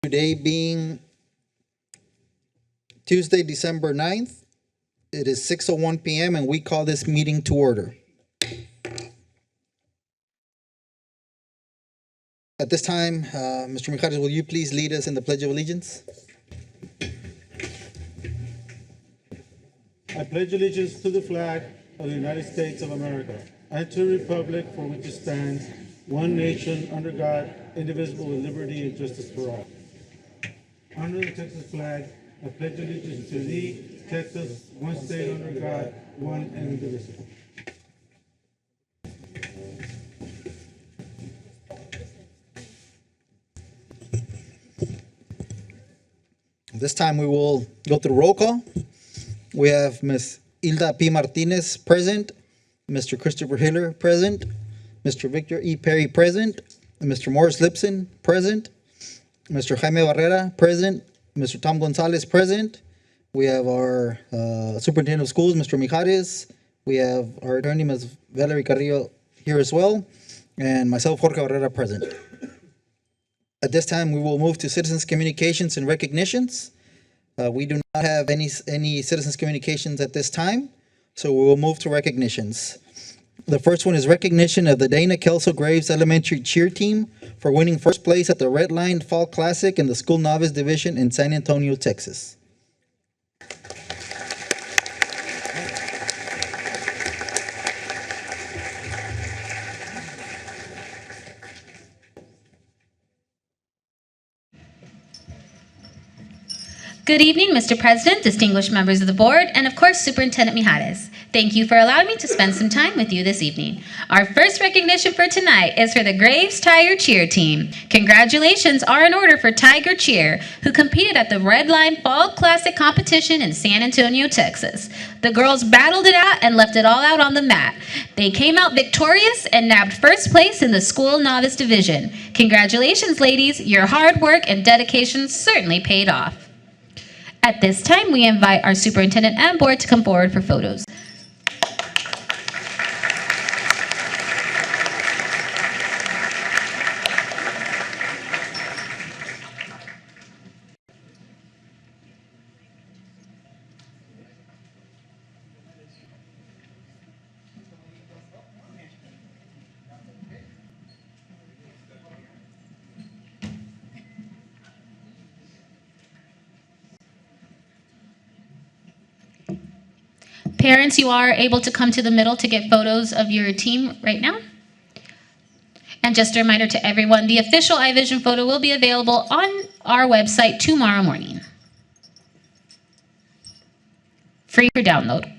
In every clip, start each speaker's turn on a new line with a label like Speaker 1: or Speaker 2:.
Speaker 1: Today being Tuesday, December 9th. It is 6:01 p.m. and we call this meeting to order. At this time, Mr. Mijares, will you please lead us in the Pledge of Allegiance?
Speaker 2: I pledge allegiance to the flag of the United States of America and to the republic for which it stands, one nation, under God, indivisible, with liberty and justice for all. Under the Texas flag, I pledge allegiance to thee, Texas, one state under God, one and indivisible.
Speaker 1: This time we will go through roll call. We have Ms. Hilda P. Martinez present, Mr. Christopher Hiller present, Mr. Victor E. Perry present, Mr. Morris Lipson present, Mr. Jaime Barrera present, Mr. Tom Gonzalez present. We have our Superintendent of Schools, Mr. Mijares. We have our attorney, Ms. Valerie Carrillo, here as well, and myself, Jorge Barrera, present. At this time, we will move to citizens' communications and recognitions. We do not have any citizens' communications at this time, so we will move to recognitions. The first one is recognition of the Dana Kelso Graves Elementary Cheer Team for winning first place at the Red Line Fall Classic in the School Novice Division in San Antonio, Texas.
Speaker 3: Good evening, Mr. President, distinguished members of the board, and of course, Superintendent Mijares. Thank you for allowing me to spend some time with you this evening. Our first recognition for tonight is for the Graves Tiger Cheer Team. Congratulations are in order for Tiger Cheer, who competed at the Red Line Fall Classic competition in San Antonio, Texas. The girls battled it out and left it all out on the mat. They came out victorious and nabbed first place in the School Novice Division. Congratulations, ladies. Your hard work and dedication certainly paid off. At this time, we invite our superintendent and board to come forward for photos. Parents, you are able to come to the middle to get photos of your team right now. And just a reminder to everyone, the official iVision photo will be available on our website tomorrow morning. Free for download.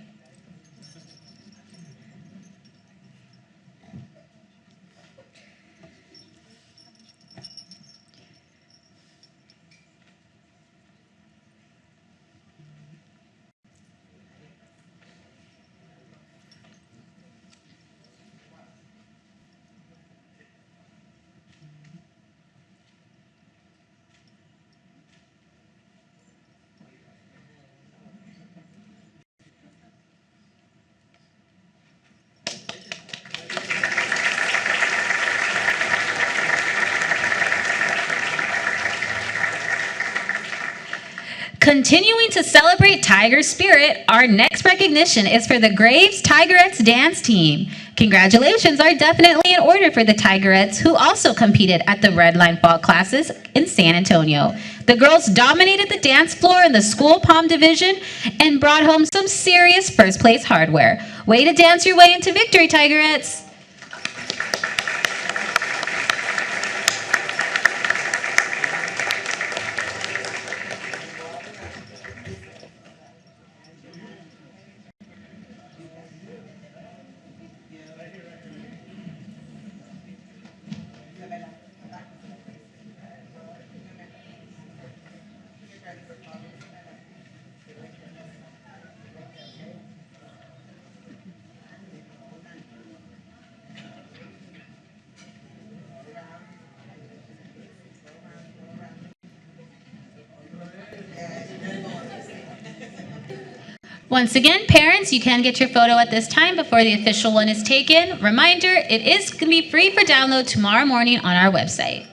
Speaker 3: Continuing to celebrate Tiger spirit, our next recognition is for the Graves Tigerettes Dance Team. Congratulations are definitely in order for the Tigerettes, who also competed at the Red Line Fall Classes in San Antonio. The girls dominated the dance floor in the School Pom Division and brought home some serious first place hardware. Way to dance your way into victory, Tigerettes! Once again, parents, you can get your photo at this time before the official one is taken. Reminder, it is going to be free for download tomorrow morning on our website.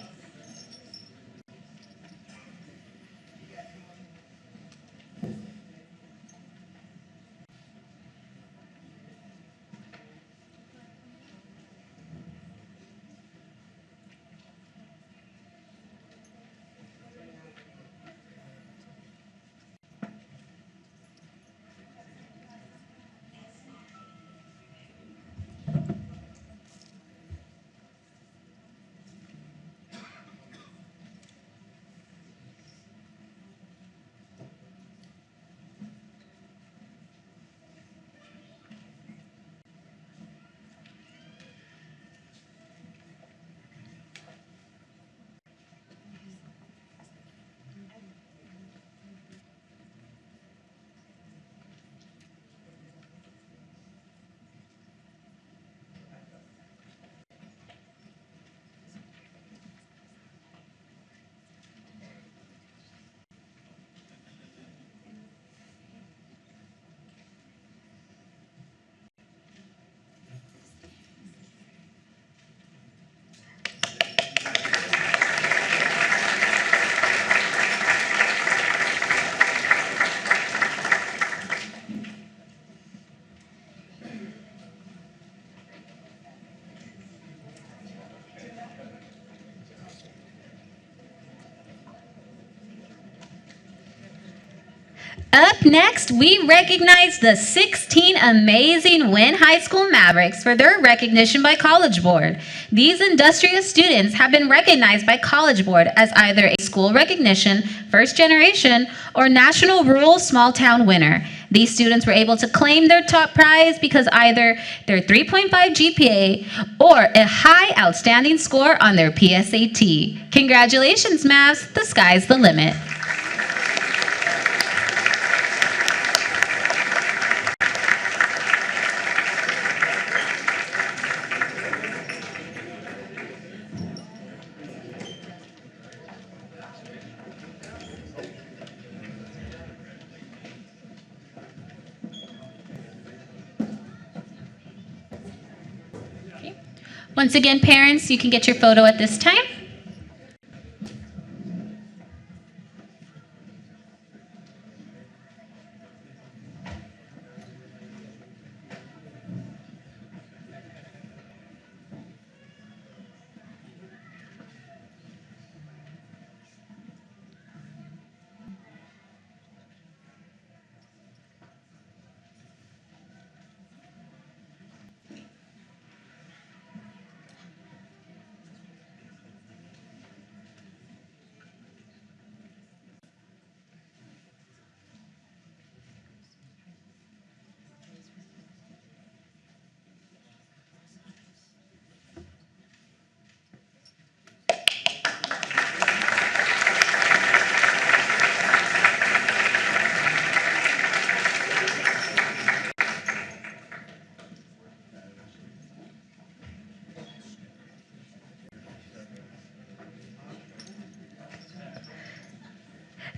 Speaker 3: Up next, we recognize the 16 amazing Wynn High School Mavericks for their recognition by College Board. These industrious students have been recognized by College Board as either a school recognition, first generation, or national rural small town winner. These students were able to claim their top prize because either their 3.5 GPA or a high outstanding score on their PSAT. Congratulations, Mavs, the sky's the limit. Once again, parents, you can get your photo at this time.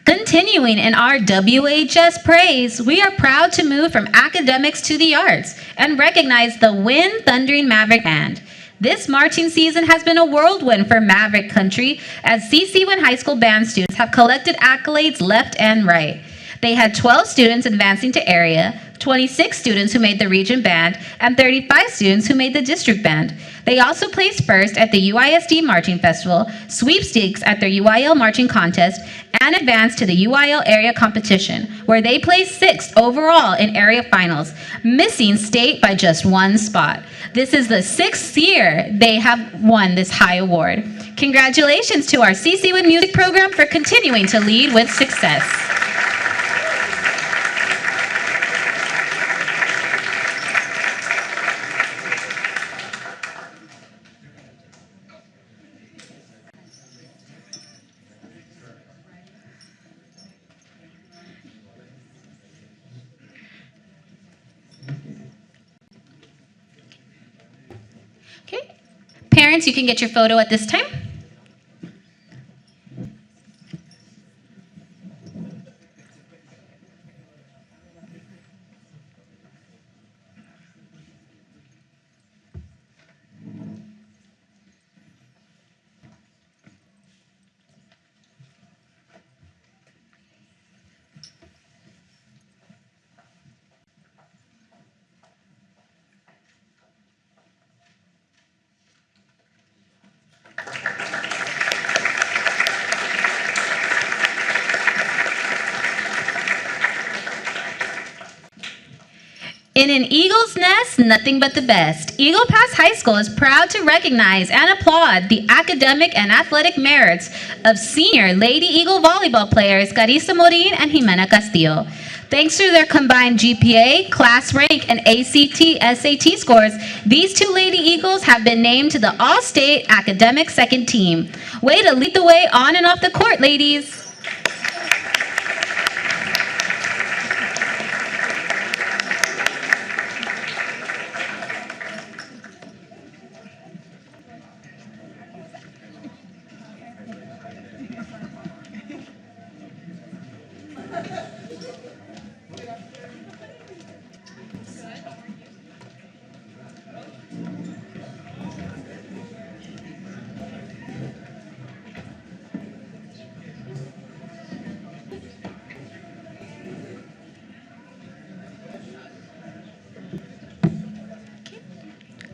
Speaker 3: Continuing in our WHS praise, we are proud to move from academics to the arts and recognize the Wynn Thundering Maverick Band. This marching season has been a whirlwind for Maverick Country as CC Wynn High School band students have collected accolades left and right. They had 12 students advancing to area, 26 students who made the region band, and 35 students who made the district band. They also placed first at the UISD Marching Festival, sweepstakes at their UIL Marching Contest, and advanced to the UIL area competition, where they placed sixth overall in area finals, missing state by just one spot. This is the sixth year they have won this high award. Congratulations to our CC Wynn Music Program for continuing to lead with success. Okay, parents, you can get your photo at this time. In an eagle's nest, nothing but the best. Eagle Pass High School is proud to recognize and applaud the academic and athletic merits of senior Lady Eagle volleyball players Carissa Morin and Jimena Castillo. Thanks to their combined GPA, class rank, and ACT/SAT scores, these two Lady Eagles have been named to the All-State Academic Second Team. Way to lead the way on and off the court, ladies.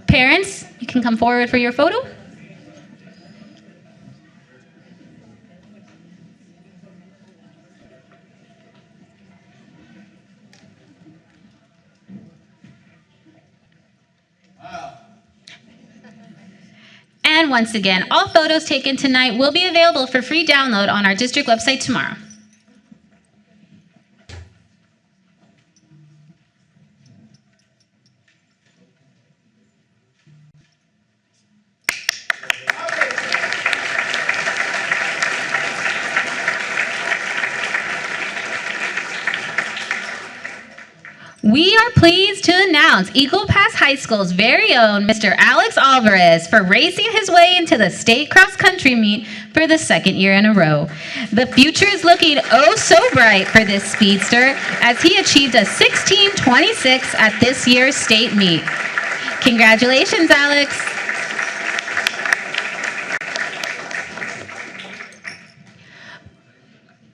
Speaker 3: Parents, you can come forward for your photo. And once again, all photos taken tonight will be available for free download on our district website tomorrow. We are pleased to announce Eagle Pass High School's very own Mr. Alex Alvarez for racing his way into the state cross-country meet for the second year in a row. The future is looking oh so bright for this speedster as he achieved a 16:26 at this year's state meet. Congratulations, Alex.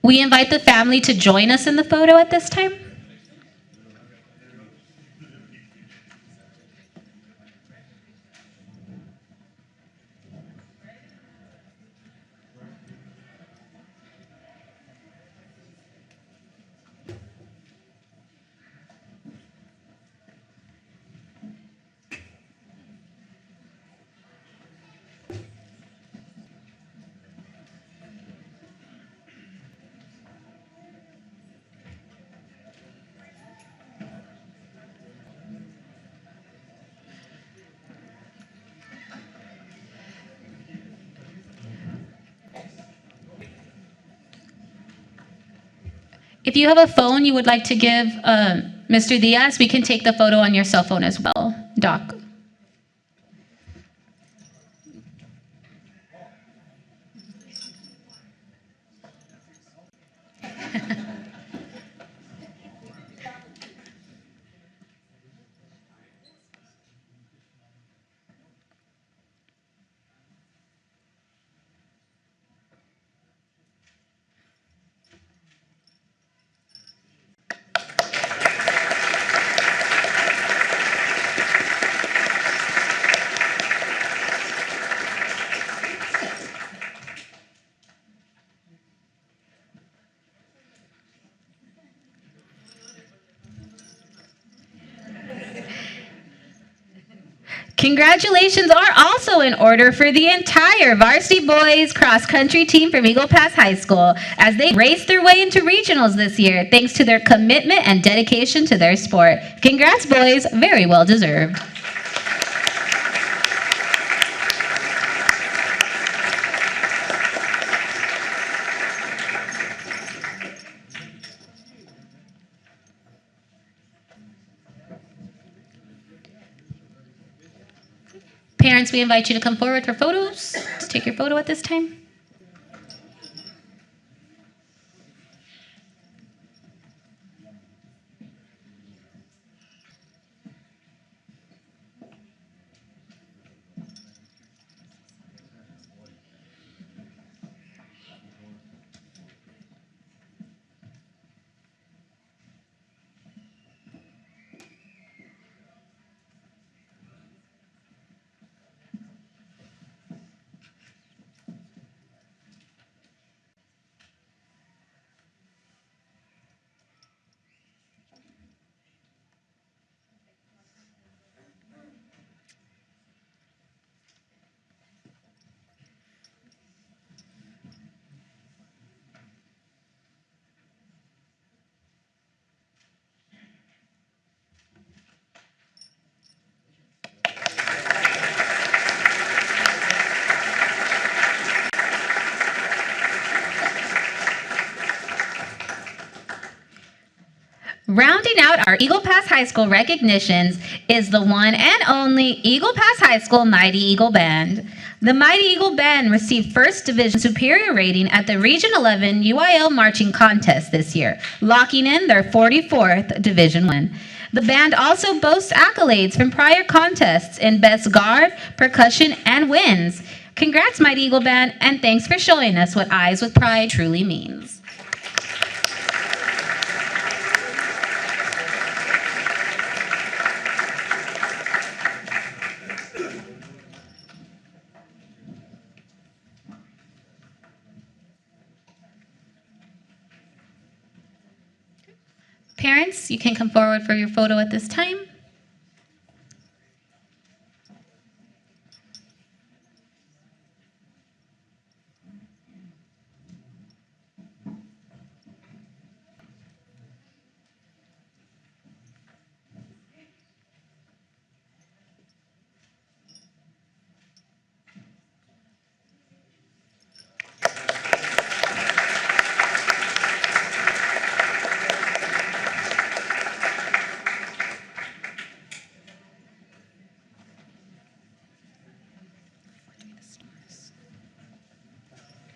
Speaker 3: We invite the family to join us in the photo at this time. If you have a phone you would like to give Mr. Diaz, we can take the photo on your cell phone as well, Doc. Congratulations are also in order for the entire varsity boys cross-country team from Eagle Pass High School as they raced their way into regionals this year thanks to their commitment and dedication to their sport. Congrats, boys. Very well deserved. Parents, we invite you to come forward for photos. Let's take your photo at this time. Rounding out our Eagle Pass High School recognitions is the one and only Eagle Pass High School Mighty Eagle Band. The Mighty Eagle Band received First Division Superior rating at the Region 11 UIL Marching Contest this year, locking in their 44th Division win. The band also boasts accolades from prior contests in Best Guard, Percussion, and Winds. Congrats, Mighty Eagle Band, and thanks for showing us what Eyes with Pride truly means. Parents, you can come forward for your photo at this time.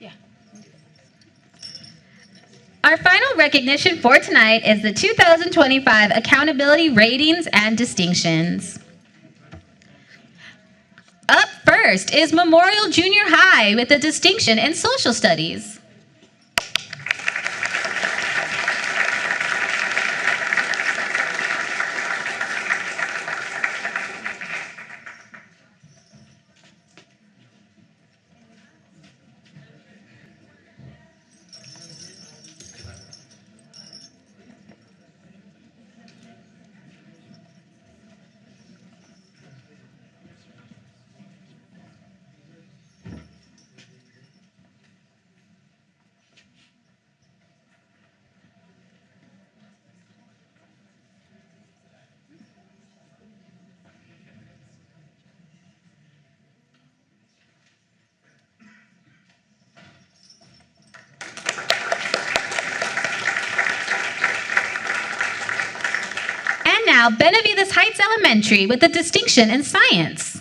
Speaker 3: Yeah. Our final recognition for tonight is the 2025 Accountability Ratings and Distinctions. Up first is Memorial Junior High with a distinction in Social Studies. And now, Benavides Heights Elementary with a distinction in Science.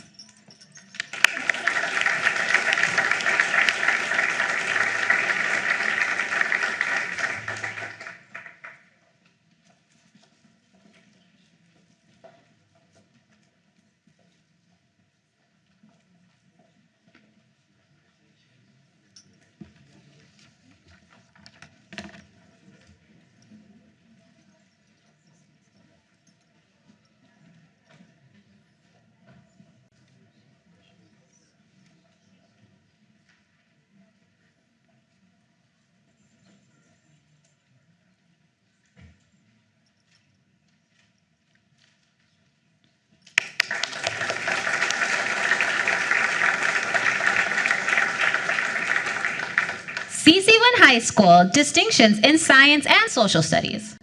Speaker 3: CC1 High School, distinctions in Science and Social Studies.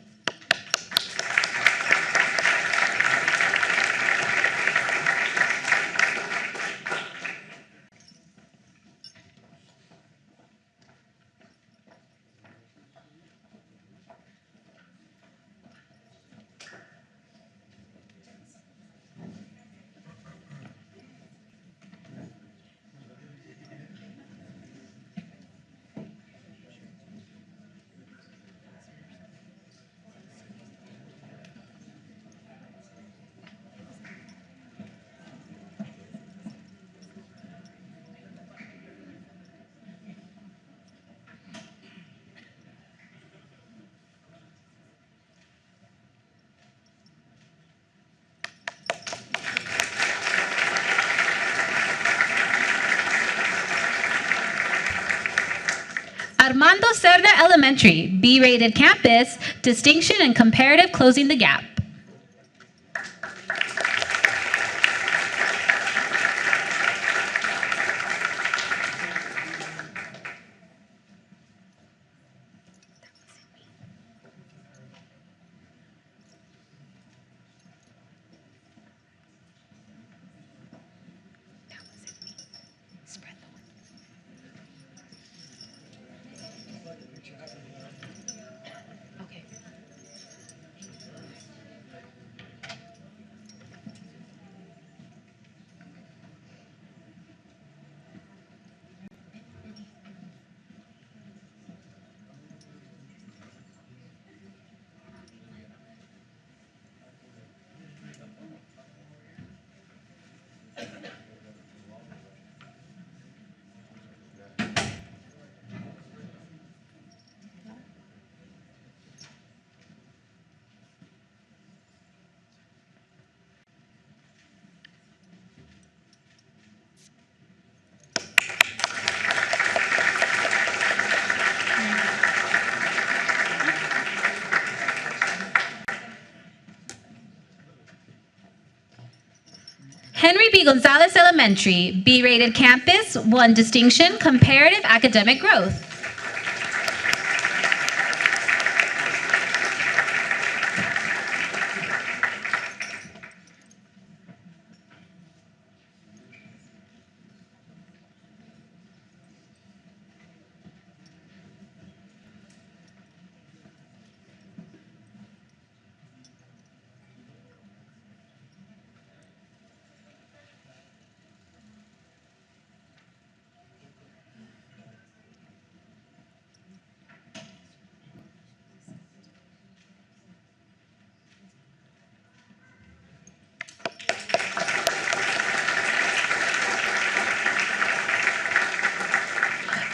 Speaker 3: Armando Cerda Elementary, B-rated campus, distinction in comparative closing the gap. Henry B. Gonzalez Elementary, B-rated campus, 1 distinction, comparative academic growth.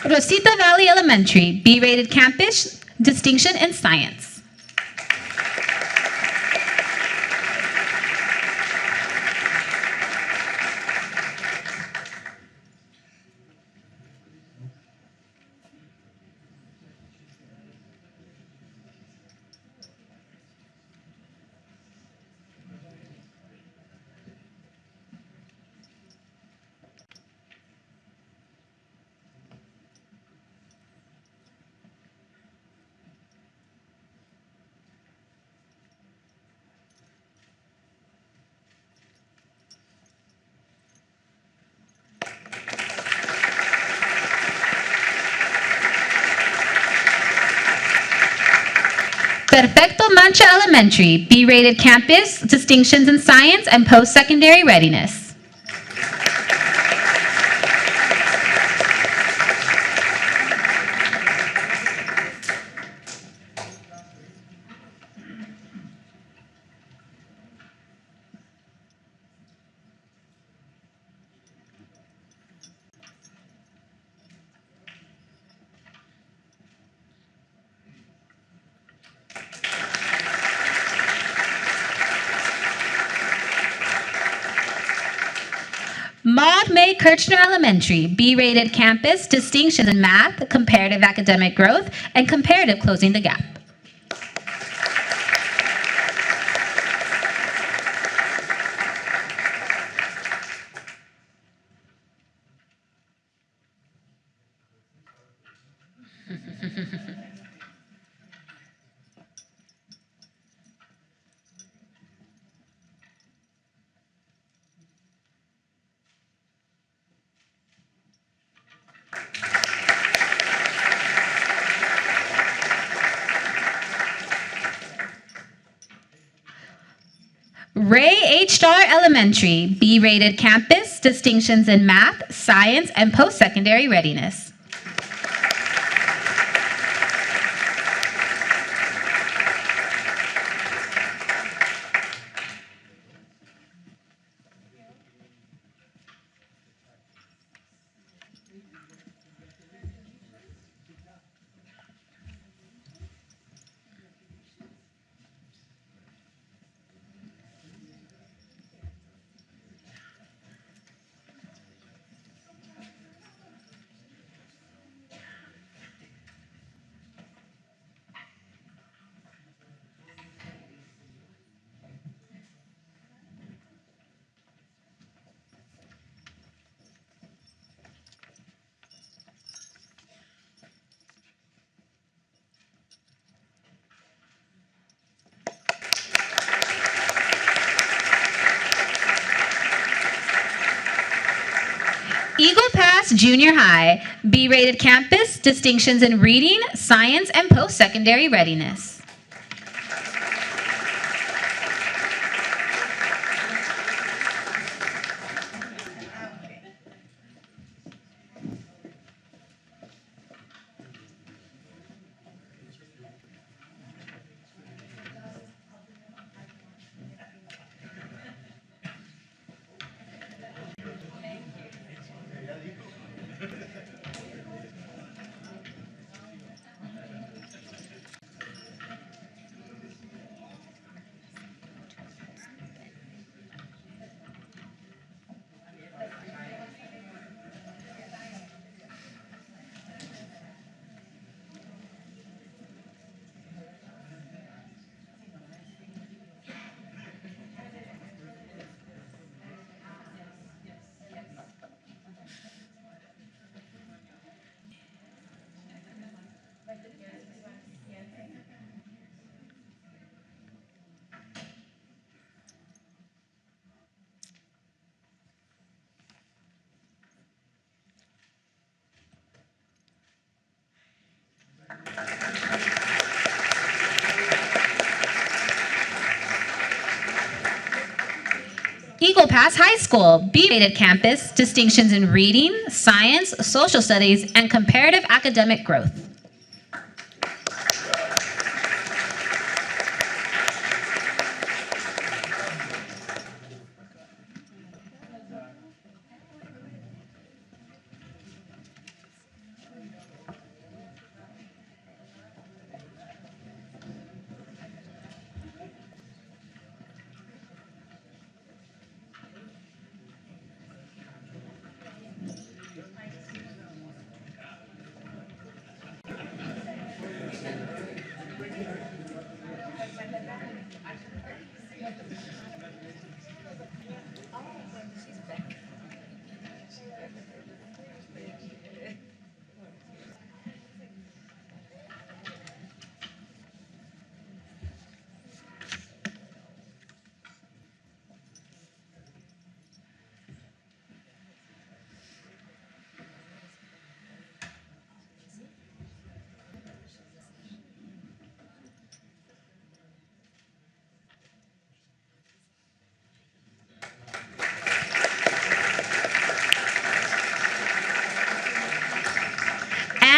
Speaker 3: Rosita Valley Elementary, B-rated campus, distinction in science. Perfecto Mancha Elementary, B-rated campus, distinctions in science and post-secondary readiness. Maud May Kirchner Elementary, B-rated campus, distinctions in math, comparative academic growth, and comparative closing the gap. Ray H. Starr Elementary, B-rated campus, distinctions in math, science, and post-secondary readiness. Eagle Pass Junior High, B-rated campus, distinctions in reading, science, and post-secondary readiness. Eagle Pass High School, B-rated campus, distinctions in reading, science, social studies, and comparative academic growth.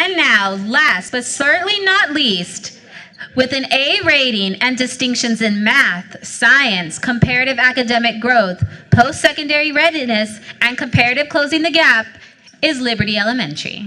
Speaker 3: And now, last but certainly not least, with an A rating and distinctions in math, science, comparative academic growth, post-secondary readiness, and comparative closing the gap, is Liberty Elementary.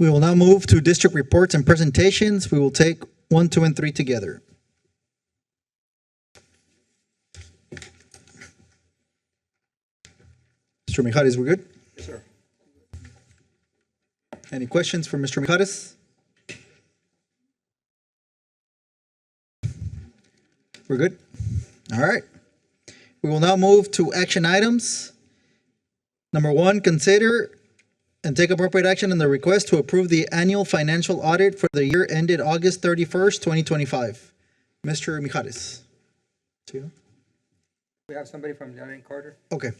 Speaker 1: We will now move to district reports and presentations. We will take 1, 2, and 3 together. Mr. Mijares, we're good?
Speaker 4: Yes, sir.
Speaker 1: Any questions for Mr. Mijares? We're good? All right. We will now move to action items. Number 1, consider and take appropriate action on the request to approve the annual financial audit for the year ended August 31st, 2025. Mr. Mijares. To you.
Speaker 4: We have somebody from Young and Carter.
Speaker 1: Okay.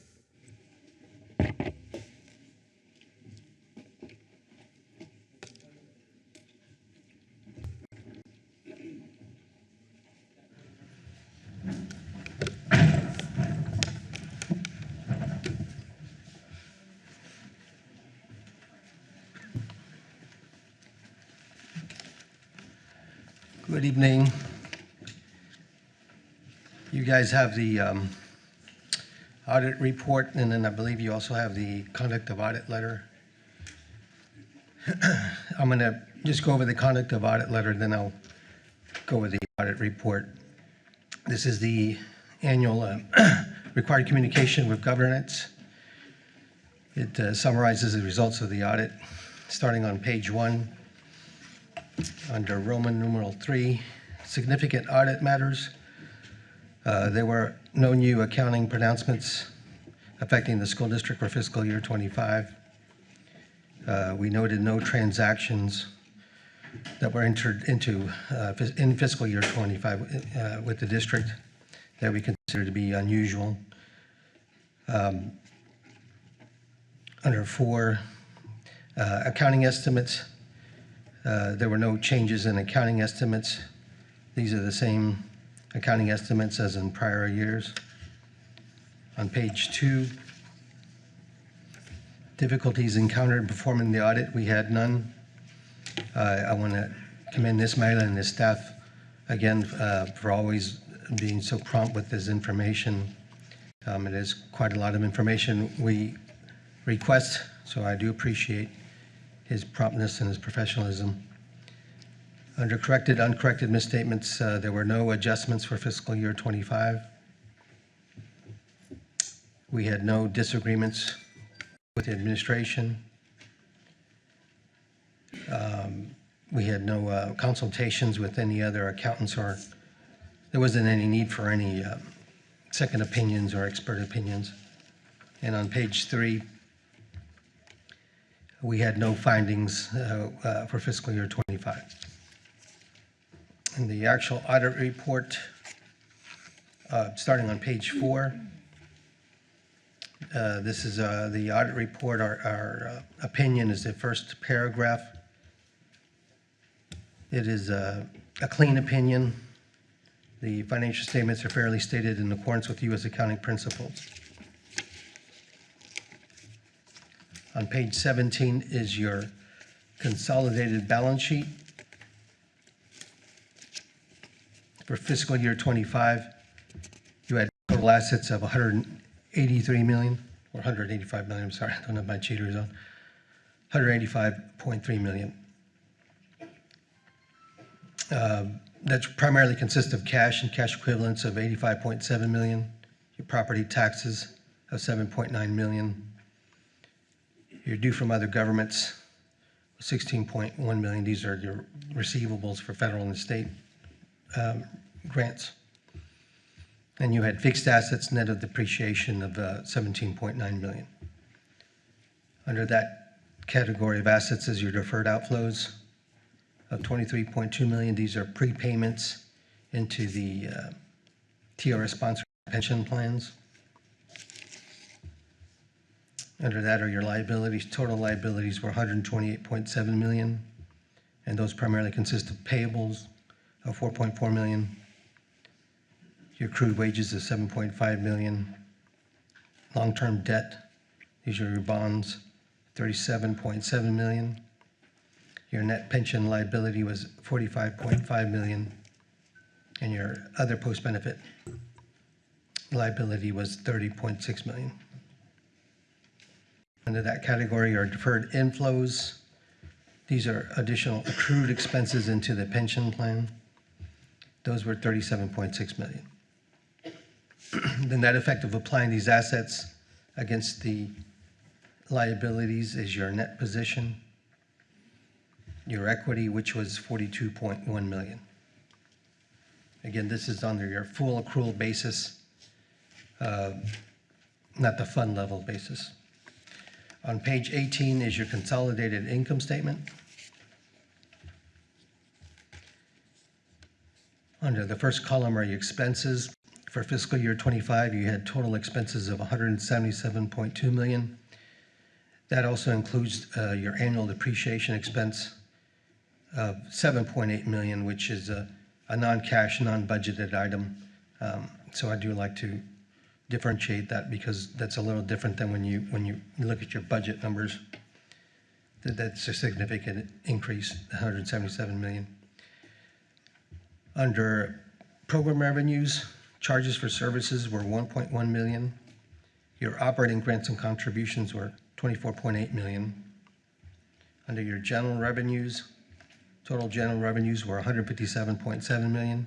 Speaker 5: Good evening. You guys have the audit report, and then I believe you also have the conduct of audit letter. I'm going to just go over the conduct of audit letter, then I'll go over the audit report. This is the annual required communication with governance. It summarizes the results of the audit, starting on page 1. Under Roman numeral 3, significant audit matters. There were no new accounting pronouncements affecting the school district for fiscal year 25. We noted no transactions that were entered into in fiscal year 25 with the district that we consider to be unusual. Under 4, accounting estimates. There were no changes in accounting estimates. These are the same accounting estimates as in prior years. On page 2, difficulties encountered performing the audit, we had none. I want to commend Ismaila and his staff again for always being so prompt with this information. It is quite a lot of information we request, so I do appreciate his promptness and his professionalism. Under corrected, uncorrected misstatements, there were no adjustments for fiscal year 25. We had no disagreements with the administration. We had no consultations with any other accountants, or there wasn't any need for any second opinions or expert opinions. And on page 3, we had no findings for fiscal year 25. And the actual audit report, starting on page 4, this is the audit report. Our opinion is the first paragraph. It is a clean opinion. The financial statements are fairly stated in accordance with U.S. accounting principles. On page 17 is your consolidated balance sheet. For fiscal year 25, you had total assets of 183 million, or 185 million, I'm sorry, I don't have my cheaters on, 185.3 million. That primarily consists of cash and cash equivalents of 85.7 million, your property taxes of 7.9 million, your due from other governments, 16.1 million. These are your receivables for federal and state grants. And you had fixed assets net of depreciation of 17.9 million. Under that category of assets is your deferred outflows of 23.2 million. These are prepayments into the TRS sponsored pension plans. Under that are your liabilities. Total liabilities were 128.7 million, and those primarily consist of payables of 4.4 million, your accrued wages of 7.5 million, long-term debt, these are your bonds, 37.7 million. Your net pension liability was 45.5 million, and your other post-benefit liability was 30.6 million. Under that category are deferred inflows. These are additional accrued expenses into the pension plan. Those were 37.6 million. The net effect of applying these assets against the liabilities is your net position, your equity, which was 42.1 million. Again, this is under your full accrual basis, not the fund level basis. On page 18 is your consolidated income statement. Under the first column are your expenses. For fiscal year 25, you had total expenses of 177.2 million. That also includes your annual depreciation expense of 7.8 million, which is a non-cash, non-budgeted item. So I do like to differentiate that because that's a little different than when you look at your budget numbers. That's a significant increase, 177 million. Under program revenues, charges for services were 1.1 million. Your operating grants and contributions were 24.8 million. Under your general revenues, total general revenues were 157.7 million.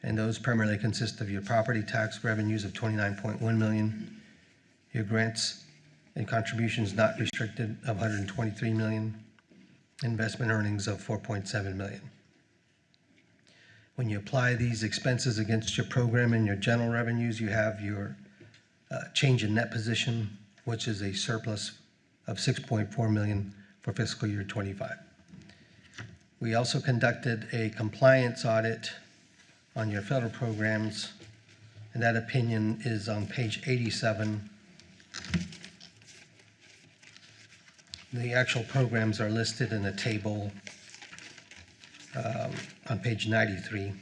Speaker 5: And those primarily consist of your property tax revenues of 29.1 million, your grants and contributions not restricted of 123 million, investment earnings of 4.7 million. When you apply these expenses against your program and your general revenues, you have your change in net position, which is a surplus of 6.4 million for fiscal year 25. We also conducted a compliance audit on your federal programs, and that opinion is on page 87. The actual programs are listed in a table on page 93.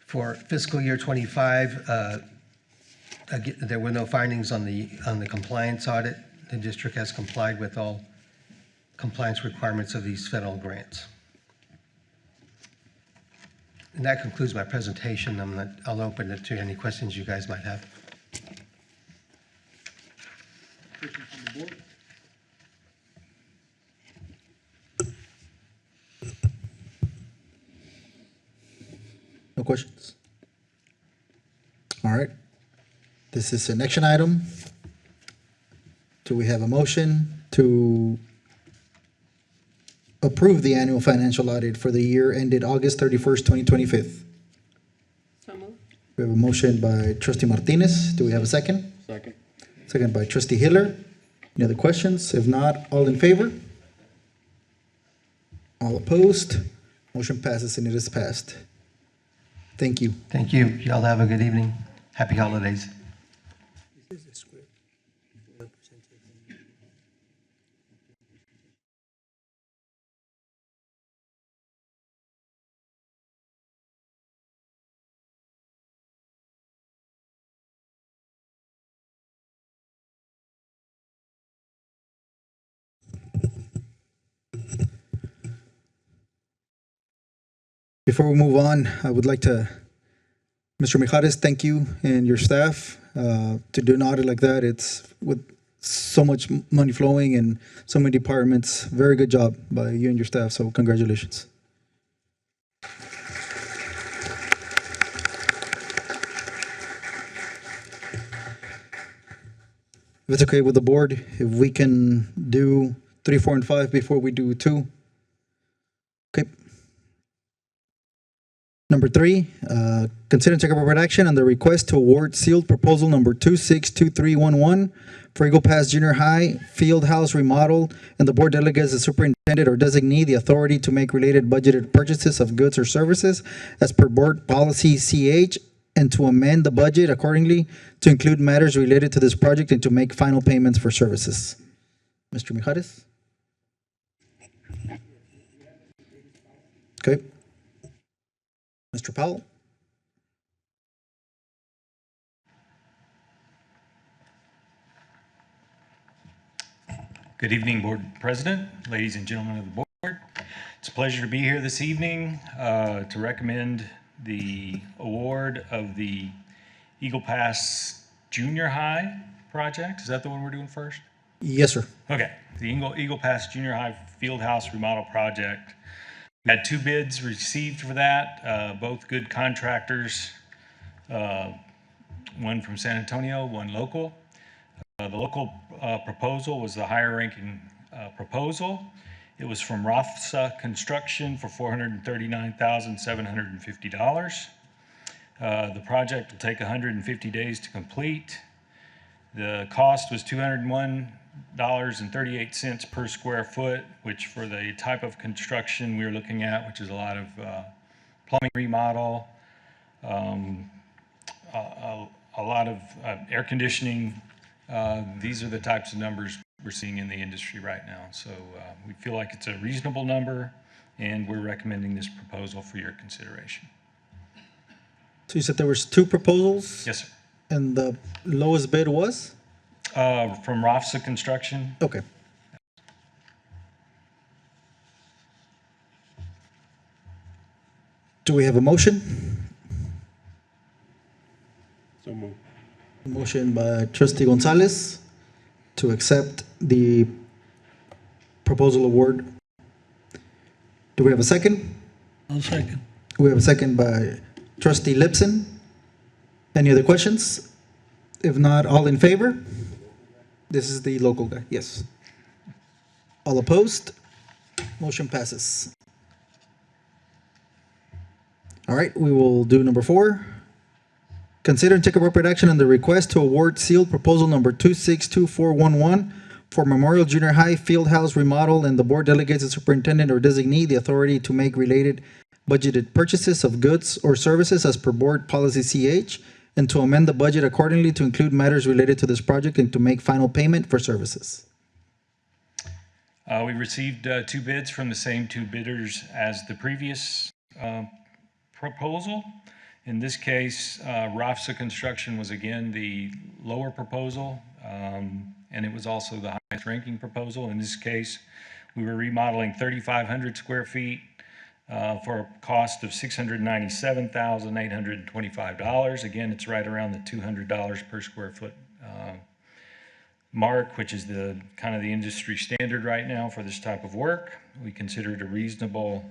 Speaker 5: For fiscal year 25, there were no findings on the compliance audit. The district has complied with all compliance requirements of these federal grants. And that concludes my presentation. I'll open it to any questions you guys might have.
Speaker 2: Questions from the board?
Speaker 1: No questions? All right. This is an action item. Do we have a motion to approve the annual financial audit for the year ended August 31st, 2025.
Speaker 6: So moved.
Speaker 1: We have a motion by trustee Martinez. Do we have a second?
Speaker 2: Second.
Speaker 1: Second by trustee Hiller. Any other questions? If not, all in favor? All opposed? Motion passes and it is passed. Thank you.
Speaker 5: Thank you. Y'all have a good evening. Happy holidays.
Speaker 1: Before we move on, I would like to, Mr. Mijares, thank you and your staff. To do an audit like that, it's with so much money flowing and so many departments. Very good job by you and your staff, so congratulations. If it's okay with the board, if we can do 3, 4, and 5 before we do 2. Okay. Number 3, consider and take appropriate action on the request to award sealed proposal number 262311 for Eagle Pass Junior High Field House remodel, and the board delegates the superintendent or designee the authority to make related budgeted purchases of goods or services as per board policy CH, and to amend the budget accordingly to include matters related to this project and to make final payments for services. Mr. Mijares? Okay. Mr. Powell?
Speaker 7: Good evening, Board President, ladies and gentlemen of the board. It's a pleasure to be here this evening to recommend the award of the Eagle Pass Junior High project. Is that the one we're doing first?
Speaker 1: Yes, sir.
Speaker 7: Okay, the Eagle Pass Junior High Fieldhouse Remodel Project. We had 2 bids received for that, both good contractors, one from San Antonio, one local. The local proposal was the higher ranking proposal. It was from Rothsa Construction for $439,750. The project will take 150 days to complete. The cost was $201.38 per square foot, which for the type of construction we were looking at, which is a lot of plumbing remodel, a lot of air conditioning. These are the types of numbers we're seeing in the industry right now. So we feel like it's a reasonable number, and we're recommending this proposal for your consideration.
Speaker 1: So you said there was 2 proposals?
Speaker 7: Yes, sir.
Speaker 1: And the lowest bid was?
Speaker 7: From Rothsa Construction.
Speaker 1: Okay. Do we have a motion?
Speaker 2: So moved.
Speaker 1: Motion by trustee Gonzalez to accept the proposal award. Do we have a second?
Speaker 6: I'll second.
Speaker 1: We have a second by trustee Lipson. Any other questions? If not, all in favor? This is the local guy, yes. All opposed? Motion passes. All right, we will do number 4. Consider and take appropriate action on the request to award sealed proposal number 262411 for Memorial Junior High Fieldhouse remodel, and the board delegates the superintendent or designee the authority to make related budgeted purchases of goods or services as per board policy CH, and to amend the budget accordingly to include matters related to this project and to make final payment for services.
Speaker 7: We received 2 bids from the same 2 bidders as the previous proposal. In this case, Rothsa Construction was again the lower proposal, and it was also the highest ranking proposal. In this case, we were remodeling 3,500 square feet for a cost of $697,825. Again, it's right around the $200 per square foot mark, which is the kind of the industry standard right now for this type of work. We consider it a reasonable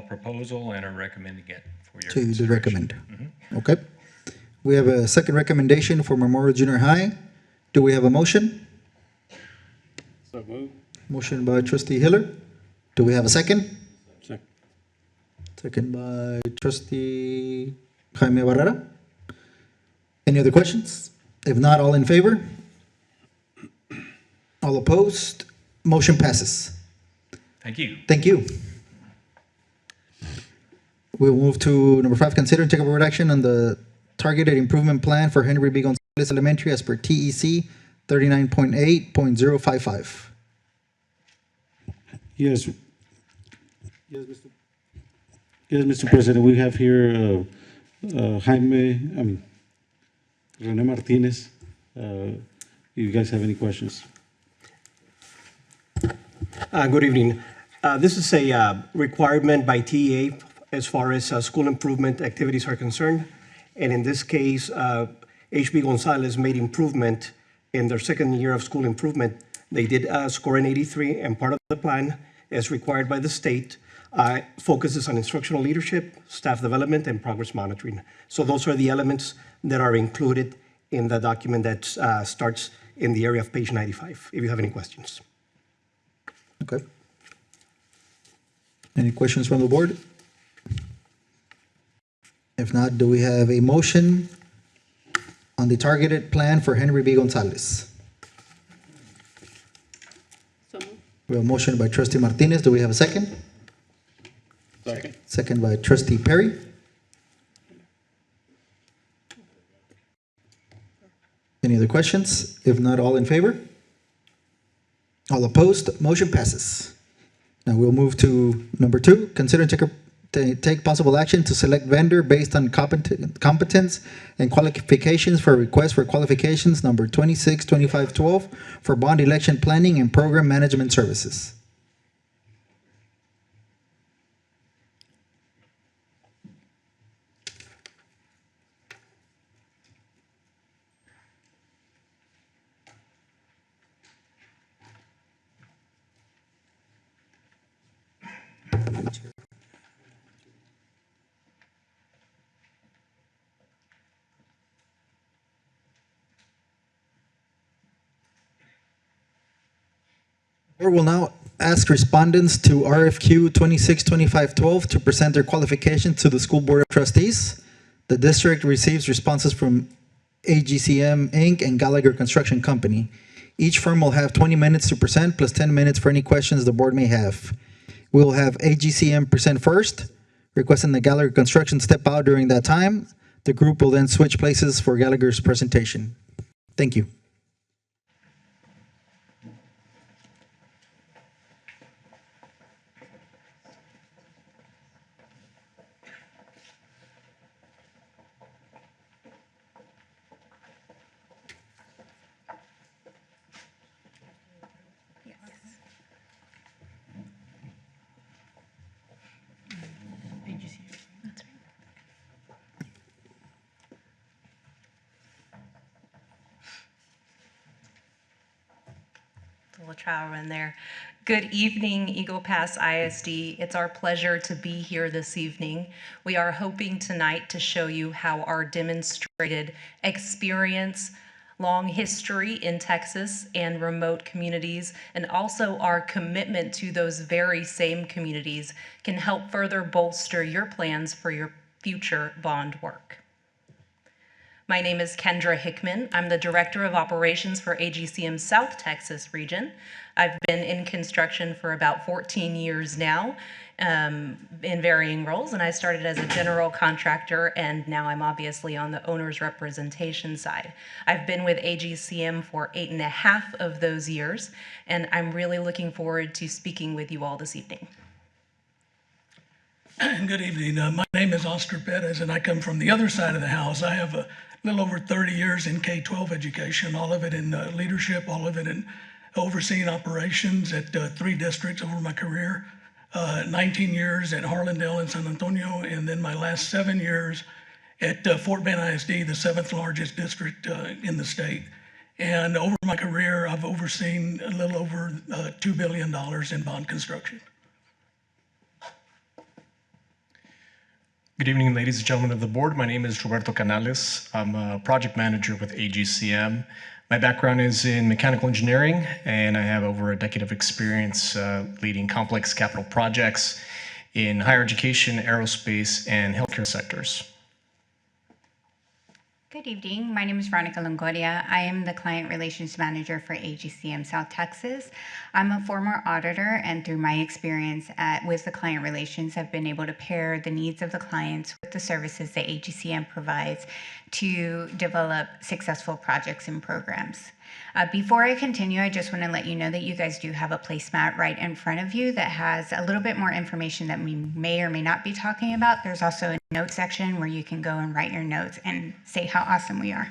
Speaker 7: proposal and are recommending it for your
Speaker 1: To recommend.
Speaker 7: Mm-hmm.
Speaker 1: Okay. We have a second recommendation for Memorial Junior High. Do we have a motion?
Speaker 2: So moved.
Speaker 1: Motion by trustee Hiller. Do we have a second?
Speaker 2: Second.
Speaker 1: Second by trustee Jaime Barrera. Any other questions? If not, all in favor? All opposed? Motion passes.
Speaker 7: Thank you.
Speaker 1: Thank you. We'll move to number 5, consider and take board action on the targeted improvement plan for Henry B. Gonzalez Elementary as per TEC 39.8.055.
Speaker 2: Yes. Yes, Mr. President, we have here Rene Martinez. If you guys have any questions.
Speaker 8: Good evening. This is a requirement by TEA as far as school improvement activities are concerned. And in this case, HB Gonzalez made improvement in their second year of school improvement. They did score an 83, and part of the plan, as required by the state, focuses on instructional leadership, staff development, and progress monitoring. So those are the elements that are included in the document that starts in the area of page 95, if you have any questions.
Speaker 1: Okay. Any questions from the board? If not, do we have a motion on the targeted plan for Henry B. Gonzalez?
Speaker 6: So moved.
Speaker 1: We have a motion by trustee Martinez. Do we have a second?
Speaker 2: Second.
Speaker 1: Second by trustee Perry. Any other questions? If not, all in favor? All opposed? Motion passes. Now we'll move to number 2. Consider and take possible action to select vendor based on competence and qualifications for request for qualifications number 262512 for bond election planning and program management services. Board will now ask respondents to RFQ 262512 to present their qualifications to the School Board of Trustees. The district receives responses from AGCM Inc. and Gallagher Construction Company. Each firm will have 20 minutes to present, plus 10 minutes for any questions the board may have. We will have AGCM present first, requesting that Gallagher Construction step out during that time. The group will then switch places for Gallagher's presentation. Thank you.
Speaker 9: A little trial run there. Good evening, Eagle Pass ISD. It's our pleasure to be here this evening. We are hoping tonight to show you how our demonstrated experience, long history in Texas and remote communities, and also our commitment to those very same communities can help further bolster your plans for your future bond work. My name is Kendra Hickman. I'm the Director of Operations for AGCM South Texas region. I've been in construction for about 14 years now in varying roles, and I started as a general contractor, and now I'm obviously on the owner's representation side. I've been with AGCM for 8.5 of those years, and I'm really looking forward to speaking with you all this evening.
Speaker 6: Good evening. My name is Oscar Perez, and I come from the other side of the house. I have a little over 30 years in K-12 education, all of it in leadership, all of it in overseeing operations at 3 districts over my career, 19 years at Harlandale and San Antonio, and then my last 7 years at Fort Bend ISD, the 7th largest district in the state. And over my career, I've overseen a little over $2 billion in bond construction.
Speaker 10: Good evening, ladies and gentlemen of the board. My name is Roberto Canales. I'm a project manager with AGCM. My background is in mechanical engineering, and I have over a decade of experience leading complex capital projects in higher education, aerospace, and healthcare sectors.
Speaker 11: Good evening. My name is Veronica Longoria. I am the Client Relations Manager for AGCM South Texas. I'm a former auditor, and through my experience with the client relations, I've been able to pair the needs of the clients with the services that AGCM provides to develop successful projects and programs. Before I continue, I just want to let you know that you guys do have a placemat right in front of you that has a little bit more information that we may or may not be talking about. There's also a note section where you can go and write your notes and say how awesome we are.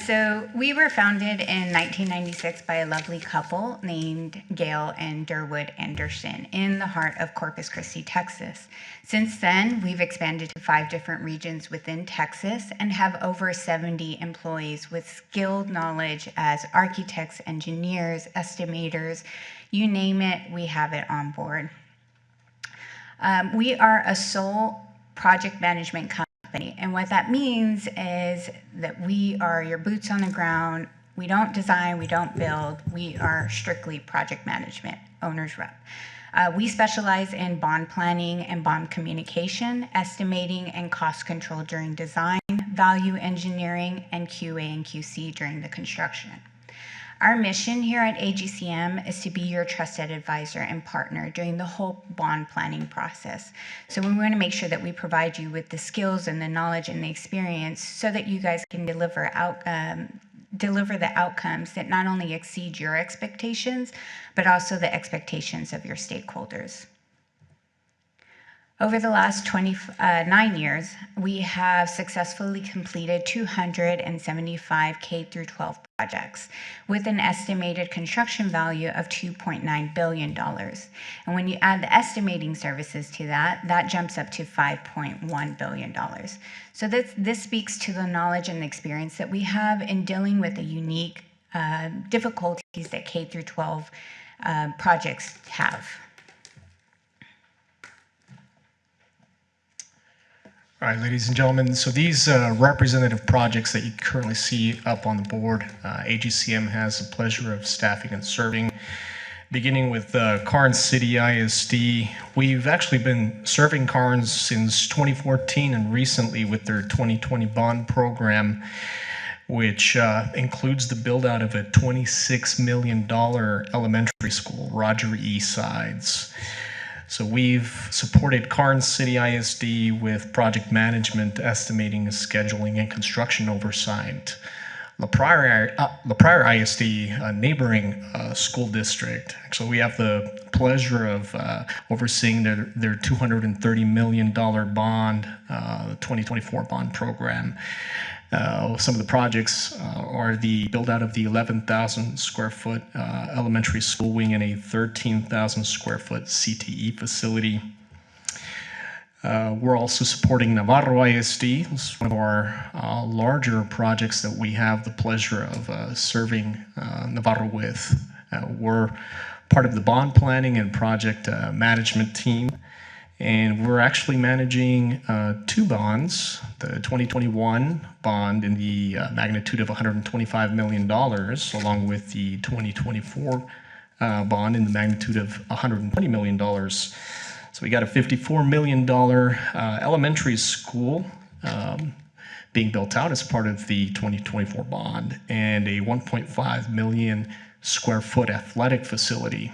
Speaker 11: So we were founded in 1996 by a lovely couple named Gail and Durwood Anderson in the heart of Corpus Christi, Texas. Since then, we've expanded to 5 different regions within Texas and have over 70 employees with skilled knowledge as architects, engineers, estimators, you name it, we have it on board. We are a sole project management company. And what that means is that we are your boots on the ground. We don't design, we don't build. We are strictly project management, owner's rep. We specialize in bond planning and bond communication, estimating and cost control during design, value engineering, and QA and QC during the construction. Our mission here at AGCM is to be your trusted advisor and partner during the whole bond planning process. So we want to make sure that we provide you with the skills and the knowledge and the experience so that you guys can deliver the outcomes that not only exceed your expectations, but also the expectations of your stakeholders. Over the last 29 years, we have successfully completed 275 K-12 projects with an estimated construction value of $2.9 billion. And when you add the estimating services to that, that jumps up to $5.1 billion. So this speaks to the knowledge and the experience that we have in dealing with the unique difficulties that K-12 projects have.
Speaker 10: All right, ladies and gentlemen, so these representative projects that you currently see up on the board, AGCM has the pleasure of staffing and serving. Beginning with Karnes City ISD, we've actually been serving Karnes since 2014 and recently with their 2020 bond program, which includes the build out of a $26 million elementary school, Roger E. Sides. So we've supported Karnes City ISD with project management, estimating, scheduling, and construction oversight. La Pryor ISD, a neighboring school district, actually we have the pleasure of overseeing their $230 million bond, 2024 bond program. Some of the projects are the build out of the 11,000 square foot elementary school wing and a 13,000 square foot CTE facility. We're also supporting Navarro ISD. It's one of our larger projects that we have the pleasure of serving Navarro with. We're part of the bond planning and project management team. And we're actually managing 2 bonds, the 2021 bond in the magnitude of $125 million, along with the 2024 bond in the magnitude of $120 million. So we got a $54 million elementary school being built out as part of the 2024 bond, and a 1.5 million square foot athletic facility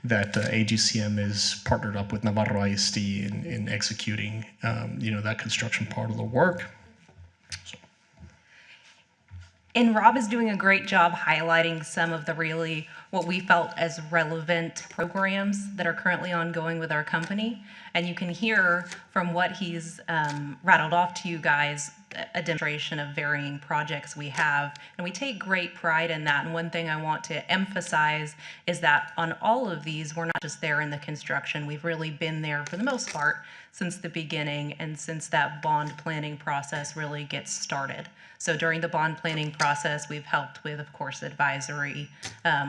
Speaker 10: that AGCM is partnered up with Navarro ISD in executing, that construction part of the work. So.
Speaker 9: And Rob is doing a great job highlighting some of the really what we felt as relevant programs that are currently ongoing with our company. And you can hear from what he's rattled off to you guys a demonstration of varying projects we have. And we take great pride in that. And one thing I want to emphasize is that on all of these, we're not just there in the construction. We've really been there for the most part since the beginning and since that bond planning process really gets started. So during the bond planning process, we've helped with, of course, advisory,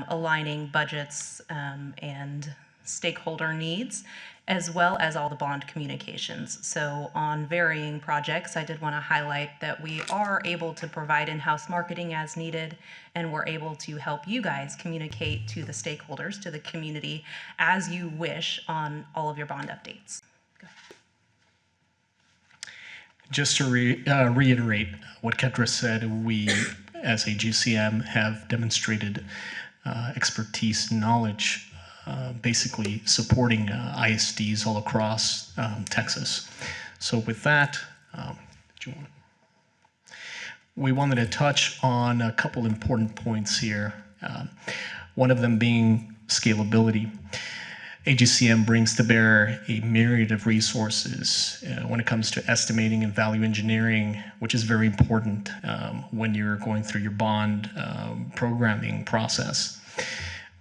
Speaker 9: aligning budgets, and stakeholder needs, as well as all the bond communications. So on varying projects, I did want to highlight that we are able to provide in-house marketing as needed, and we're able to help you guys communicate to the stakeholders, to the community, as you wish on all of your bond updates.
Speaker 10: Just to reiterate what Kendra said, we as a GCM have demonstrated expertise, knowledge, basically supporting ISDs all across Texas. So with that, we wanted to touch on a couple important points here. One of them being scalability. AGCM brings to bear a myriad of resources when it comes to estimating and value engineering, which is very important when you're going through your bond programming process.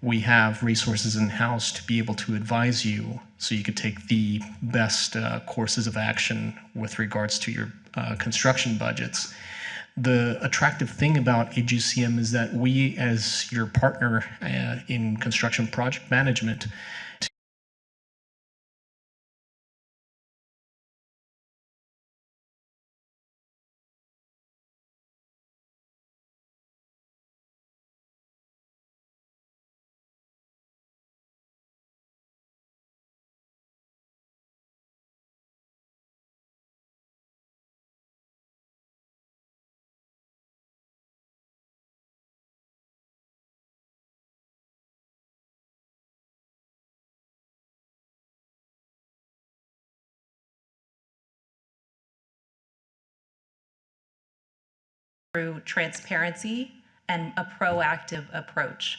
Speaker 10: We have resources in-house to be able to advise you so you could take the best courses of action with regards to your construction budgets. The attractive thing about AGCM is that we, as your partner in construction project management,
Speaker 9: through transparency and a proactive approach.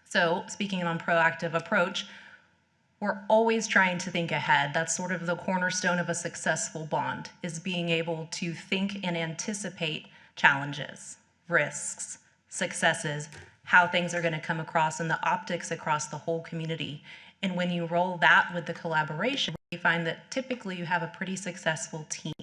Speaker 9: So speaking on proactive approach, we're always trying to think ahead. That's sort of the cornerstone of a successful bond, is being able to think and anticipate challenges, risks, successes, how things are going to come across, and the optics across the whole community. And when you roll that with the collaboration, you find that typically you have a pretty successful team.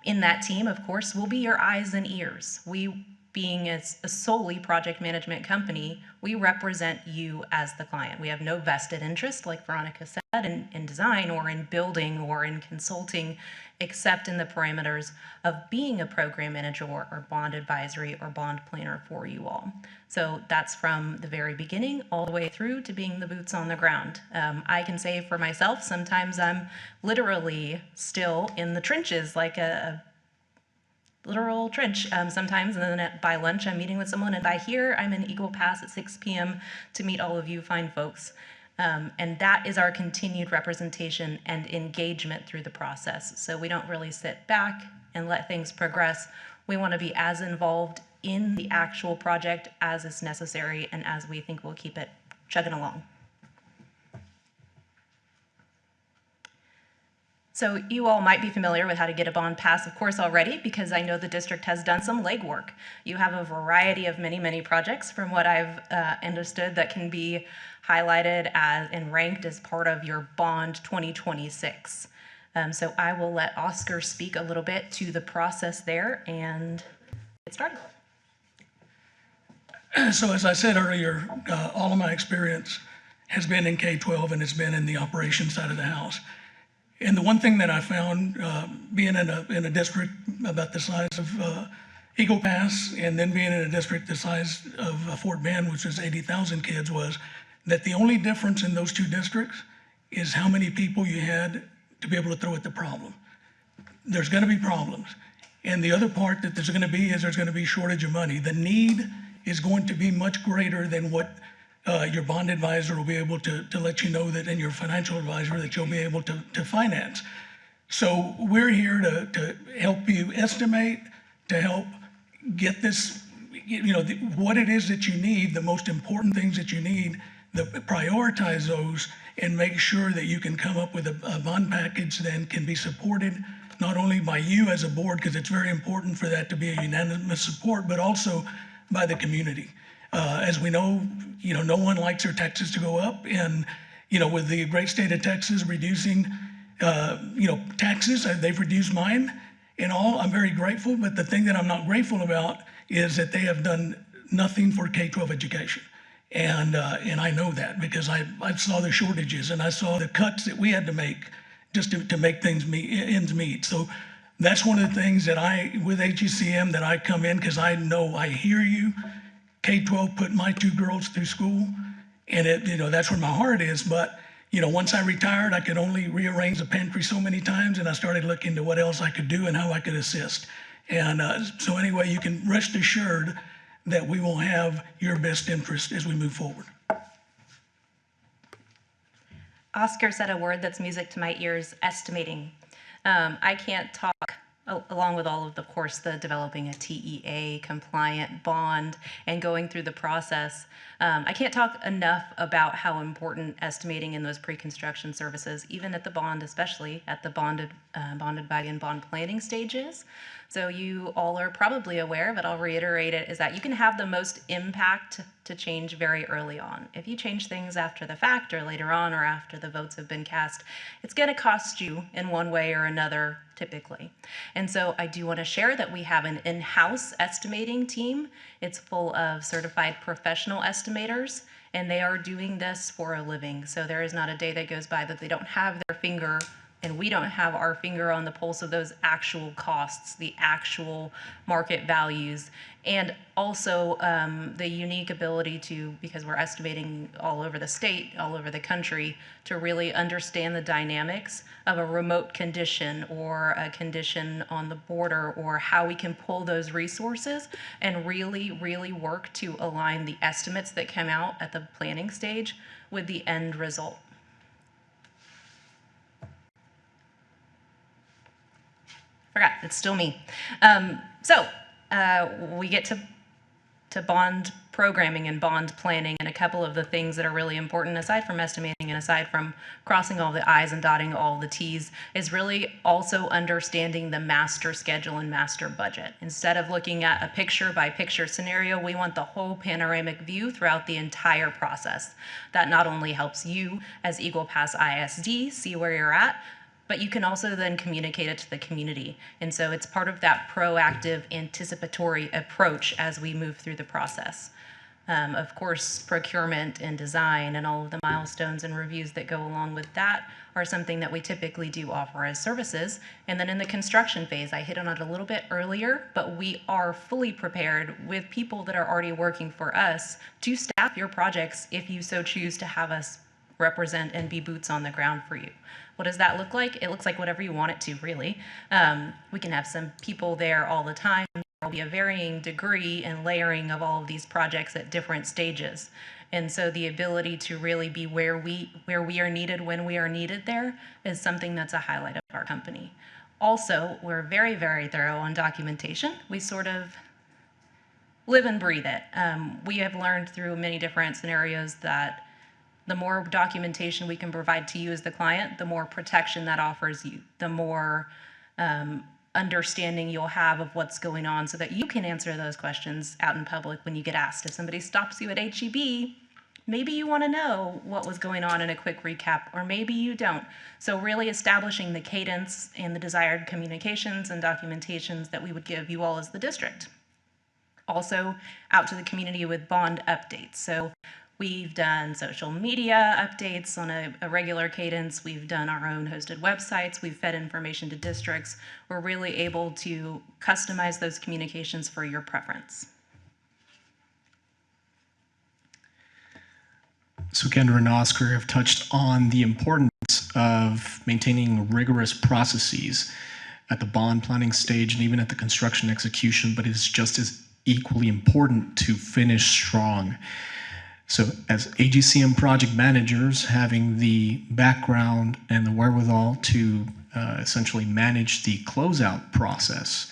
Speaker 9: In that team, of course, will be your eyes and ears. We, being as a solely project management company, we represent you as the client. We have no vested interest, like Veronica said, in design or in building or in consulting, except in the parameters of being a program manager or bond advisory or bond planner for you all. So that's from the very beginning all the way through to being the boots on the ground. I can say for myself, sometimes I'm literally still in the trenches, like a literal trench sometimes, and then by lunch I'm meeting with someone, and by here I'm in Eagle Pass at 6 p.m. to meet all of you fine folks. And that is our continued representation and engagement through the process. So we don't really sit back and let things progress. We want to be as involved in the actual project as is necessary and as we think will keep it chugging along. So you all might be familiar with how to get a bond pass, of course, already, because I know the district has done some legwork. You have a variety of many projects, from what I've understood, that can be highlighted as and ranked as part of your bond 2026. So I will let Oscar speak a little bit to the process there and get started.
Speaker 6: So as I said earlier, all of my experience has been in K-12 and it's been in the operations side of the house. And the one thing that I found, being in a district about the size of Eagle Pass, and then being in a district the size of Fort Bend, which is 80,000 kids, was that the only difference in those two districts is how many people you had to be able to throw at the problem. There's going to be problems. And the other part that there's going to be is there's going to be shortage of money. The need is going to be much greater than what your bond advisor will be able to let you know that, and your financial advisor, that you'll be able to finance. So we're here to help you estimate, to help get this, what it is that you need, the most important things that you need, prioritize those and make sure that you can come up with a bond package that can be supported not only by you as a board, because it's very important for that to be a unanimous support, but also by the community. As we know, no one likes their taxes to go up, and with the great state of Texas reducing, taxes, they've reduced mine and all. I'm very grateful, but the thing that I'm not grateful about is that they have done nothing for K-12 education. And I know that because I saw the shortages and I saw the cuts that we had to make just to make things ends meet. So that's one of the things that with HECM, that I come in because I know, I hear you. K-12 put my 2 girls through school, and that's where my heart is. But once I retired, I could only rearrange the pantry so many times, and I started looking to what else I could do and how I could assist. And so anyway, you can rest assured that we will have your best interest as we move forward.
Speaker 9: Oscar said a word that's music to my ears: estimating. I can't talk, along with all of course, the developing a TEA compliant bond and going through the process. I can't talk enough about how important estimating in those pre-construction services, even at the bond, especially at the bonded by and bond planning stages. So you all are probably aware, but I'll reiterate it, is that you can have the most impact to change very early on. If you change things after the fact or later on or after the votes have been cast, it's going to cost you in one way or another, typically. And so I do want to share that we have an in-house estimating team. It's full of certified professional estimators, and they are doing this for a living. So there is not a day that goes by that they don't have their finger, and we don't have our finger on the pulse of those actual costs, the actual market values, and also the unique ability to, because we're estimating all over the state, all over the country, to really understand the dynamics of a remote condition or a condition on the border, or how we can pull those resources and really, really work to align the estimates that come out at the planning stage with the end result. Forgot, it's still me. We get to bond programming and bond planning, and a couple of the things that are really important, aside from estimating and aside from crossing all the I's and dotting all the T's, is really also understanding the master schedule and master budget. Instead of looking at a picture-by-picture scenario, we want the whole panoramic view throughout the entire process. That not only helps you as Eagle Pass ISD see where you're at, but you can also then communicate it to the community. And so it's part of that proactive, anticipatory approach as we move through the process. Of course, procurement and design and all of the milestones and reviews that go along with that are something that we typically do offer as services. And then in the construction phase, I hit on it a little bit earlier, but we are fully prepared with people that are already working for us to staff your projects if you so choose to have us represent and be boots on the ground for you. What does that look like? It looks like whatever you want it to, really. We can have some people there all the time. There will be a varying degree and layering of all of these projects at different stages. And so the ability to really be where we are needed when we are needed there is something that's a highlight of our company. Also, we're very, very thorough on documentation. We sort of live and breathe it. We have learned through many different scenarios that the more documentation we can provide to you as the client, the more protection that offers you, the more understanding you'll have of what's going on, so that you can answer those questions out in public when you get asked. If somebody stops you at HEB, maybe you want to know what was going on in a quick recap, or maybe you don't. So really establishing the cadence and the desired communications and documentations that we would give you all as the district. Also out to the community with bond updates. So we've done social media updates on a regular cadence. We've done our own hosted websites. We've fed information to districts. We're really able to customize those communications for your preference.
Speaker 10: So Kendra and Oscar have touched on the importance of maintaining rigorous processes at the bond planning stage and even at the construction execution, but it's just as equally important to finish strong. So as AGCM project managers, having the background and the wherewithal to essentially manage the closeout process,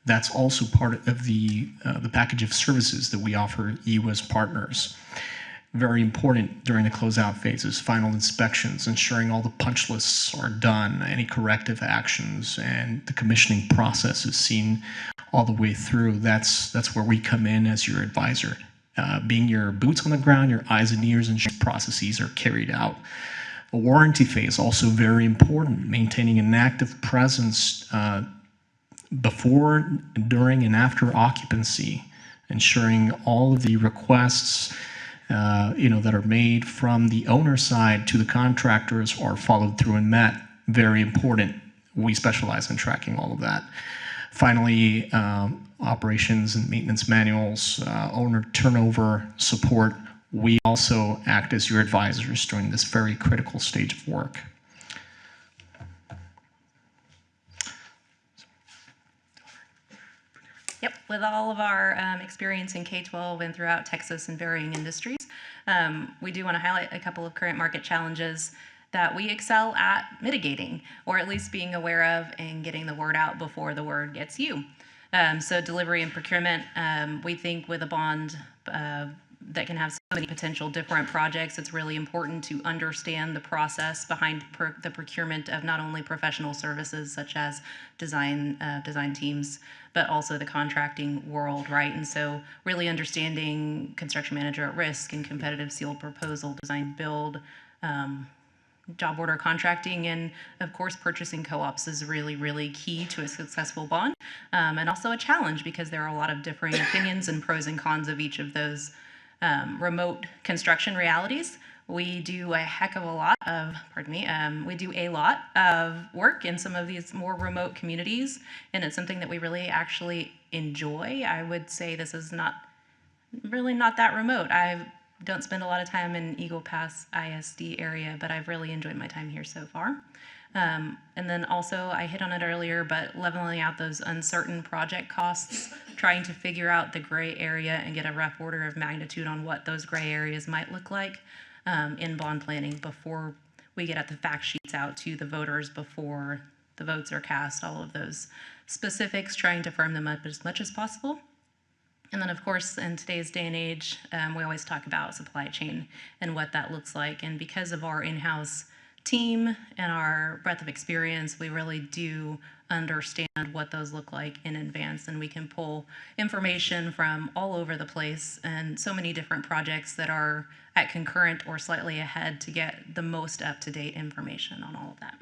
Speaker 10: that's also part of the package of services that we offer you as partners. Very important during the closeout phases, final inspections, ensuring all the punch lists are done, any corrective actions, and the commissioning process is seen all the way through. That's where we come in as your advisor. Being your boots on the ground, your eyes and ears, and processes are carried out. A warranty phase, also very important, maintaining an active presence before, during, and after occupancy, ensuring all of the requests that are made from the owner side to the contractors are followed through and met. Very important. We specialize in tracking all of that. Finally, operations and maintenance manuals, owner turnover support. We also act as your advisors during this very critical stage of work.
Speaker 9: Yep, with all of our experience in K-12 and throughout Texas in varying industries, we do want to highlight a couple of current market challenges that we excel at mitigating, or at least being aware of and getting the word out before the word gets you. So delivery and procurement, we think with a bond that can have so many potential different projects, it's really important to understand the process behind the procurement of not only professional services such as design teams, but also the contracting world, right? And so really understanding construction manager at risk and competitive sealed proposal, design build, job order contracting, and of course purchasing co-ops is really, really key to a successful bond, and also a challenge because there are a lot of differing opinions and pros and cons of each of those remote construction realities. We do a heck of a lot of, we do a lot of work in some of these more remote communities, and it's something that we really actually enjoy. I would say this is not that remote. I don't spend a lot of time in Eagle Pass ISD area, but I've really enjoyed my time here so far. And then also, I hit on it earlier, but leveling out those uncertain project costs, trying to figure out the gray area and get a rough order of magnitude on what those gray areas might look like in bond planning before we get at the fact sheets out to the voters before the votes are cast, all of those specifics, trying to firm them up as much as possible. And then, of course, in today's day and age, we always talk about supply chain and what that looks like. And because of our in-house team and our breadth of experience, we really do understand what those look like in advance. And we can pull information from all over the place and so many different projects that are at concurrent or slightly ahead to get the most up-to-date information on all of that.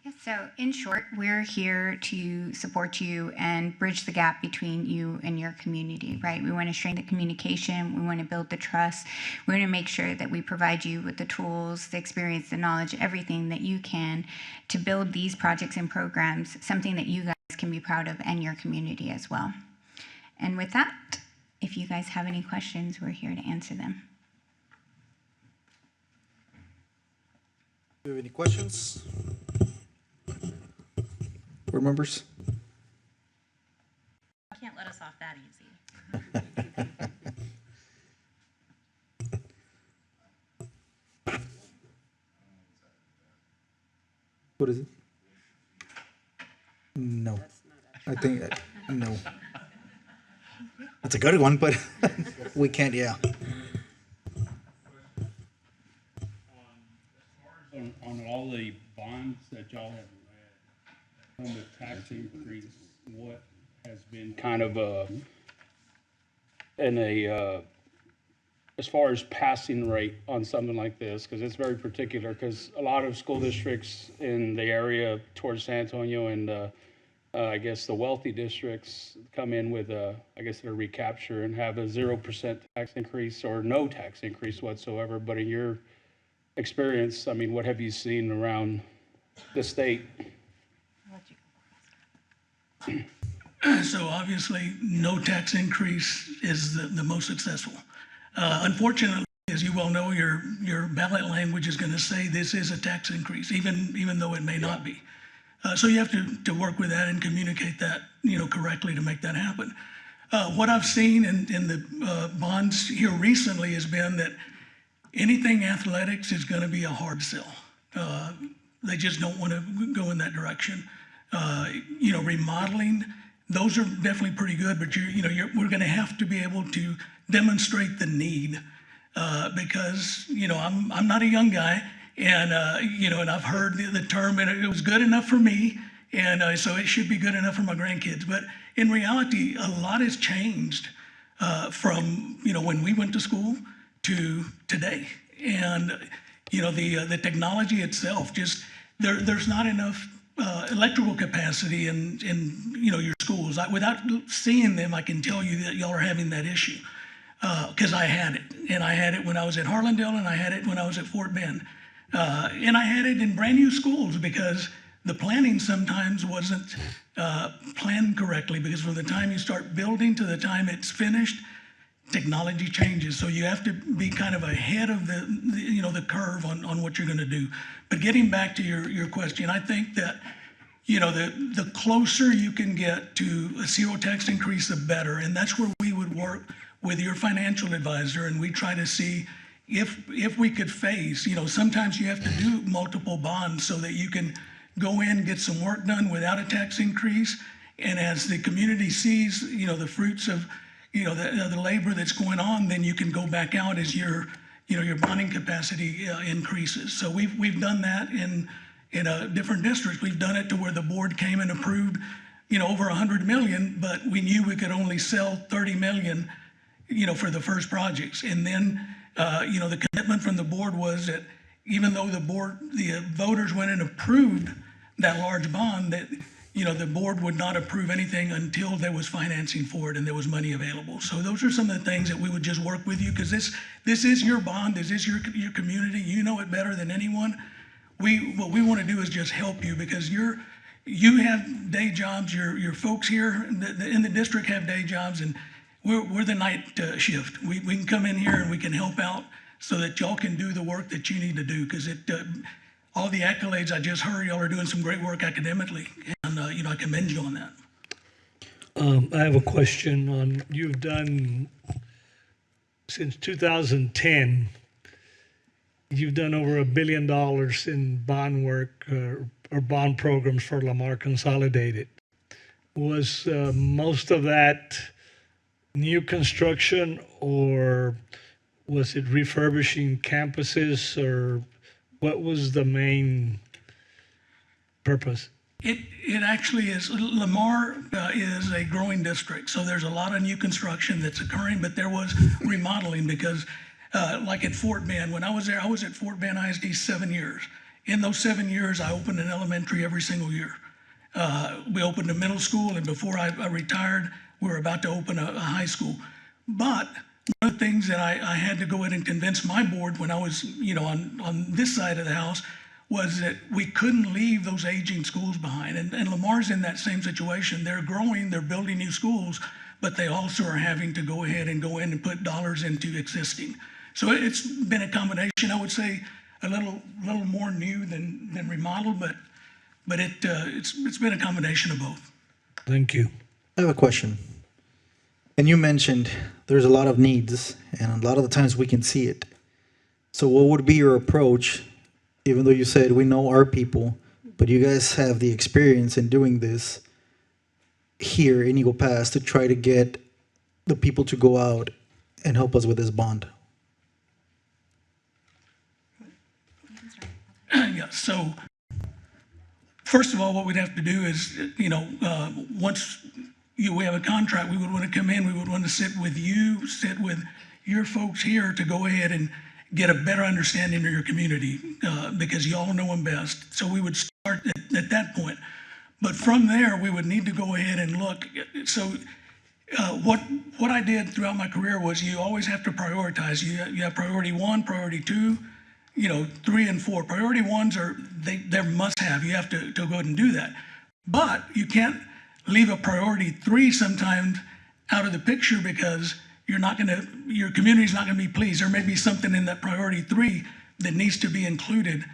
Speaker 11: Yeah, so in short, we're here to support you and bridge the gap between you and your community, right? We want to strengthen the communication. We want to build the trust. We want to make sure that we provide you with the tools, the experience, the knowledge, everything that you can to build these projects and programs, something that you guys can be proud of and your community as well. And with that, if you guys have any questions, we're here to answer them.
Speaker 1: Do you have any questions? Board members?
Speaker 9: I can't let us off that easy.
Speaker 1: What is it? No. I think, no. That's a good one, but we can't, yeah.
Speaker 12: On all the bonds that y'all have read, on the tax increase, what has been kind of as far as passing rate on something like this, because it's very particular, because a lot of school districts in the area towards San Antonio and I guess the wealthy districts come in with a recapture and have a 0% tax increase or no tax increase whatsoever. But in your experience, I mean, what have you seen around the state?
Speaker 6: So obviously, no tax increase is the most successful. Unfortunately, as you well know, your ballot language is going to say this is a tax increase, even though it may not be. So you have to work with that and communicate that correctly to make that happen. What I've seen in the bonds here recently has been that anything athletics is going to be a hard sell. They just don't want to go in that direction. Remodeling, those are definitely pretty good, but we're going to have to be able to demonstrate the need because I'm not a young guy, and and I've heard the term, and it was good enough for me, and so it should be good enough for my grandkids. But in reality, a lot has changed from when we went to school to today, and the technology itself just there's not enough electrical capacity in your schools. Without seeing them, I can tell you that y'all are having that issue. because I had it. And I had it when I was at Harlandale, and I had it when I was at Fort Bend. And I had it in brand new schools because the planning sometimes wasn't planned correctly, because from the time you start building to the time it's finished, technology changes. So you have to be kind of ahead of the curve on what you're going to do. But getting back to your question, I think that the closer you can get to a zero tax increase, the better. And that's where we would work with your financial advisor, and we try to see if we could phase. Sometimes you have to do multiple bonds so that you can go in, get some work done without a tax increase. And as the community sees, the fruits of, the labor that's going on, then you can go back out as your bonding capacity increases. So we've done that in different districts. We've done it to where the board came and approved, over 100 million, but we knew we could only sell 30 million, for the first projects. And then, the commitment from the board was that even though the voters went and approved that large bond, that, the board would not approve anything until there was financing for it and there was money available. So those are some of the things that we would just work with you, because this is your bond, this is your community. You know it better than anyone. What we want to do is just help you, because you have day jobs, your folks here in the district have day jobs, and we're the night shift. We can come in here and we can help out so that y'all can do the work that you need to do, because all the accolades I just heard, y'all are doing some great work academically, and I commend you on that.
Speaker 13: I have a question on, you've done, since 2010, you've done over $1 billion in bond work or bond programs for Lamar Consolidated. Was most of that new construction, or was it refurbishing campuses, or what was the main purpose?
Speaker 6: It actually is. Lamar is a growing district, so there's a lot of new construction that's occurring, but there was remodeling because, like at Fort Bend, when I was there, I was at Fort Bend ISD 7 years. In those 7 years, I opened an elementary every single year. We opened a middle school, and before I retired, we were about to open a high school. But one of the things that I had to go in and convince my board when I was, on this side of the house, was that we couldn't leave those aging schools behind. And Lamar's in that same situation. They're growing, they're building new schools, but they also are having to go ahead and go in and put dollars into existing. So it's been a combination, I would say, a little more new than remodeled, but it's been a combination of both.
Speaker 13: Thank you.
Speaker 1: I have a question. And you mentioned there's a lot of needs, and a lot of the times we can see it. So what would be your approach, even though you said we know our people, but you guys have the experience in doing this here in Eagle Pass, to try to get the people to go out and help us with this bond?
Speaker 6: Yeah, so first of all, what we'd have to do is, once we have a contract, we would want to come in, we would want to sit with your folks here to go ahead and get a better understanding of your community, because y'all know them best. So we would start at that point. But from there, we would need to go ahead and look. So what I did throughout my career was, you always have to prioritize. You have priority 1, priority 2, 3 and 4. Priority 1s they're must have. You have to go ahead and do that. But you can't leave a priority 3 sometimes out of the picture, because your community's not gonna be pleased. There may be something in that priority 3 that needs to be included,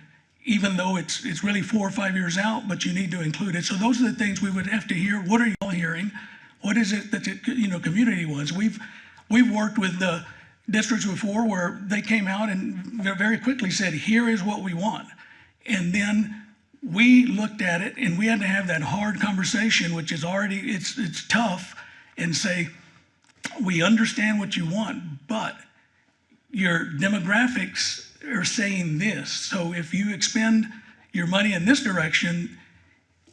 Speaker 6: even though it's really 4 or 5 years out, but you need to include it. So those are the things we would have to hear. What are y'all hearing? What is it that the community wants? We've worked with the districts before where they came out and very quickly said, here is what we want. And then we looked at it, and we had to have that hard conversation, which is already, it's tough, and say, we understand what you want, but your demographics are saying this. So if you expend your money in this direction,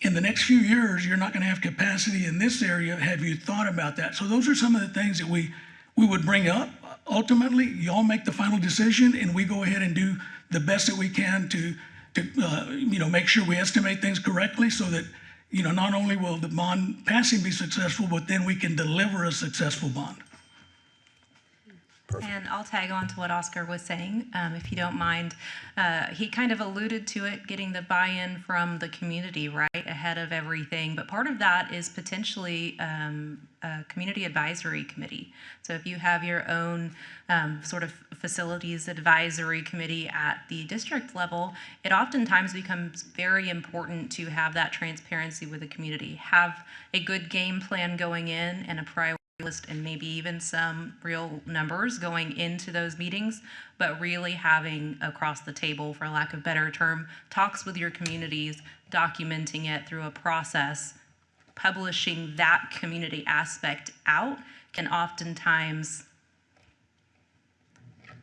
Speaker 6: in the next few years, you're not going to have capacity in this area. Have you thought about that? So those are some of the things that we would bring up. Ultimately, y'all make the final decision, and we go ahead and do the best that we can to make sure we estimate things correctly, so that, not only will the bond passing be successful, but then we can deliver a successful bond.
Speaker 9: And I'll tag on to what Oscar was saying, if you don't mind. He kind of alluded to it, getting the buy-in from the community, right, ahead of everything. But part of that is potentially a community advisory committee. So if you have your own sort of facilities advisory committee at the district level, it oftentimes becomes very important to have that transparency with the community, have a good game plan going in and a priority list and maybe even some real numbers going into those meetings, but really having across the table, for lack of better term, talks with your communities, documenting it through a process, publishing that community aspect out can oftentimes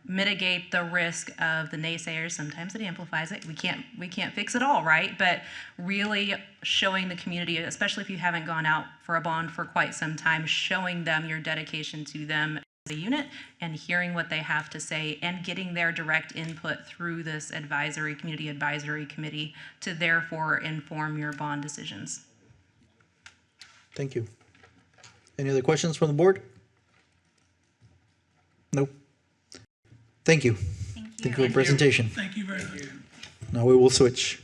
Speaker 9: mitigate the risk of the naysayers. Sometimes it amplifies it. We can't fix it all, right? But really showing the community, especially if you haven't gone out for a bond for quite some time, showing them your dedication to them as a unit and hearing what they have to say and getting their direct input through this community advisory committee to therefore inform your bond decisions.
Speaker 1: Thank you. Any other questions from the board? Nope. Thank you. Thank you for the presentation.
Speaker 6: Thank you very much.
Speaker 1: Now we will switch.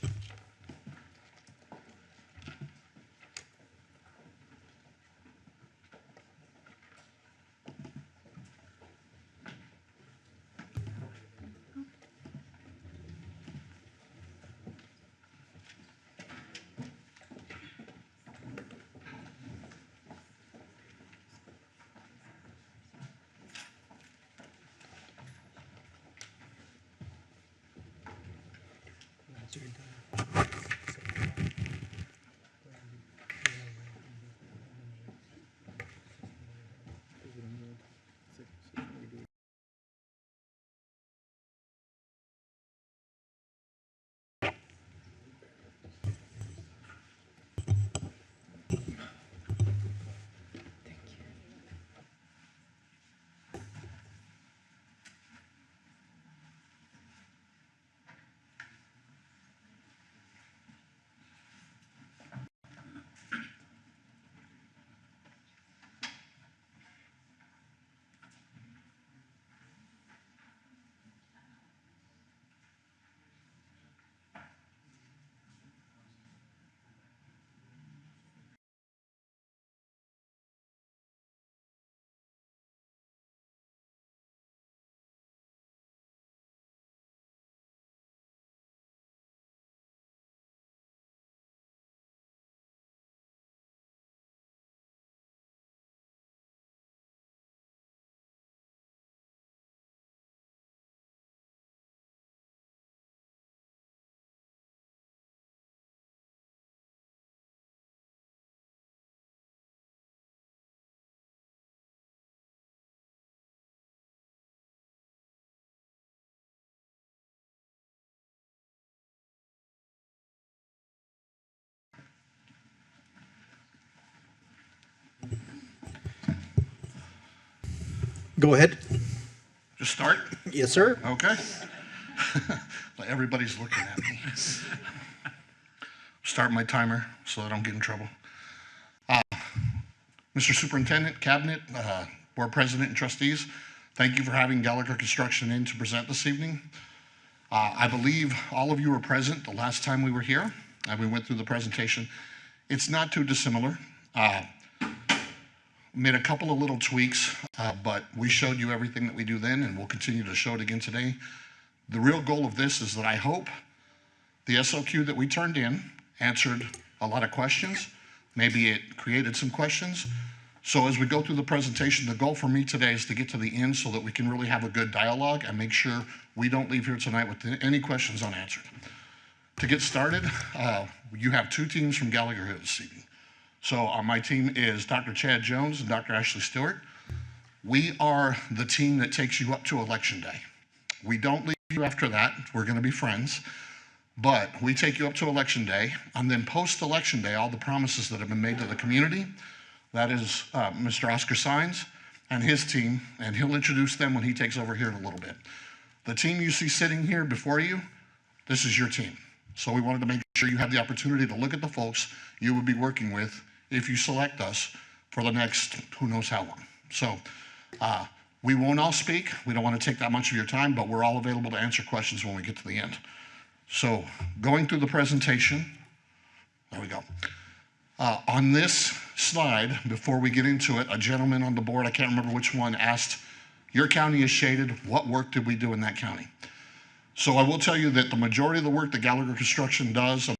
Speaker 1: Go ahead.
Speaker 14: Just start?
Speaker 1: Yes, sir.
Speaker 14: Okay. Everybody's looking at me. Start my timer so I don't get in trouble. Mr. Superintendent, Cabinet, Board President, and Trustees, thank you for having Gallagher Construction in to present this evening. I believe all of you were present the last time we were here, and we went through the presentation. It's not too dissimilar. Made a couple of little tweaks, but we showed you everything that we do then, and we'll continue to show it again today. The real goal of this is that I hope the SOQ that we turned in answered a lot of questions. Maybe it created some questions. So as we go through the presentation, the goal for me today is to get to the end so that we can really have a good dialogue and make sure we don't leave here tonight with any questions unanswered. To get started, you have two teams from Gallagher here this evening. So on my team is Dr. Chad Jones and Dr. Ashley Stewart. We are the team that takes you up to Election Day. We don't leave you after that. We're going to be friends. But we take you up to Election Day, and then post-Election Day, all the promises that have been made to the community, that is Mr. Oscar Sines and his team, and he'll introduce them when he takes over here in a little bit. The team you see sitting here before you, this is your team. So we wanted to make sure you have the opportunity to look at the folks you would be working with if you select us for the next who knows how long. So We won't all speak. We don't want to take that much of your time, but we're all available to answer questions when we get to the end. So going through the presentation, there we go. On this slide, before we get into it, a gentleman on the board, I can't remember which one, asked, your county is shaded, what work did we do in that county? So I will tell you that the majority of the work that Gallagher Construction does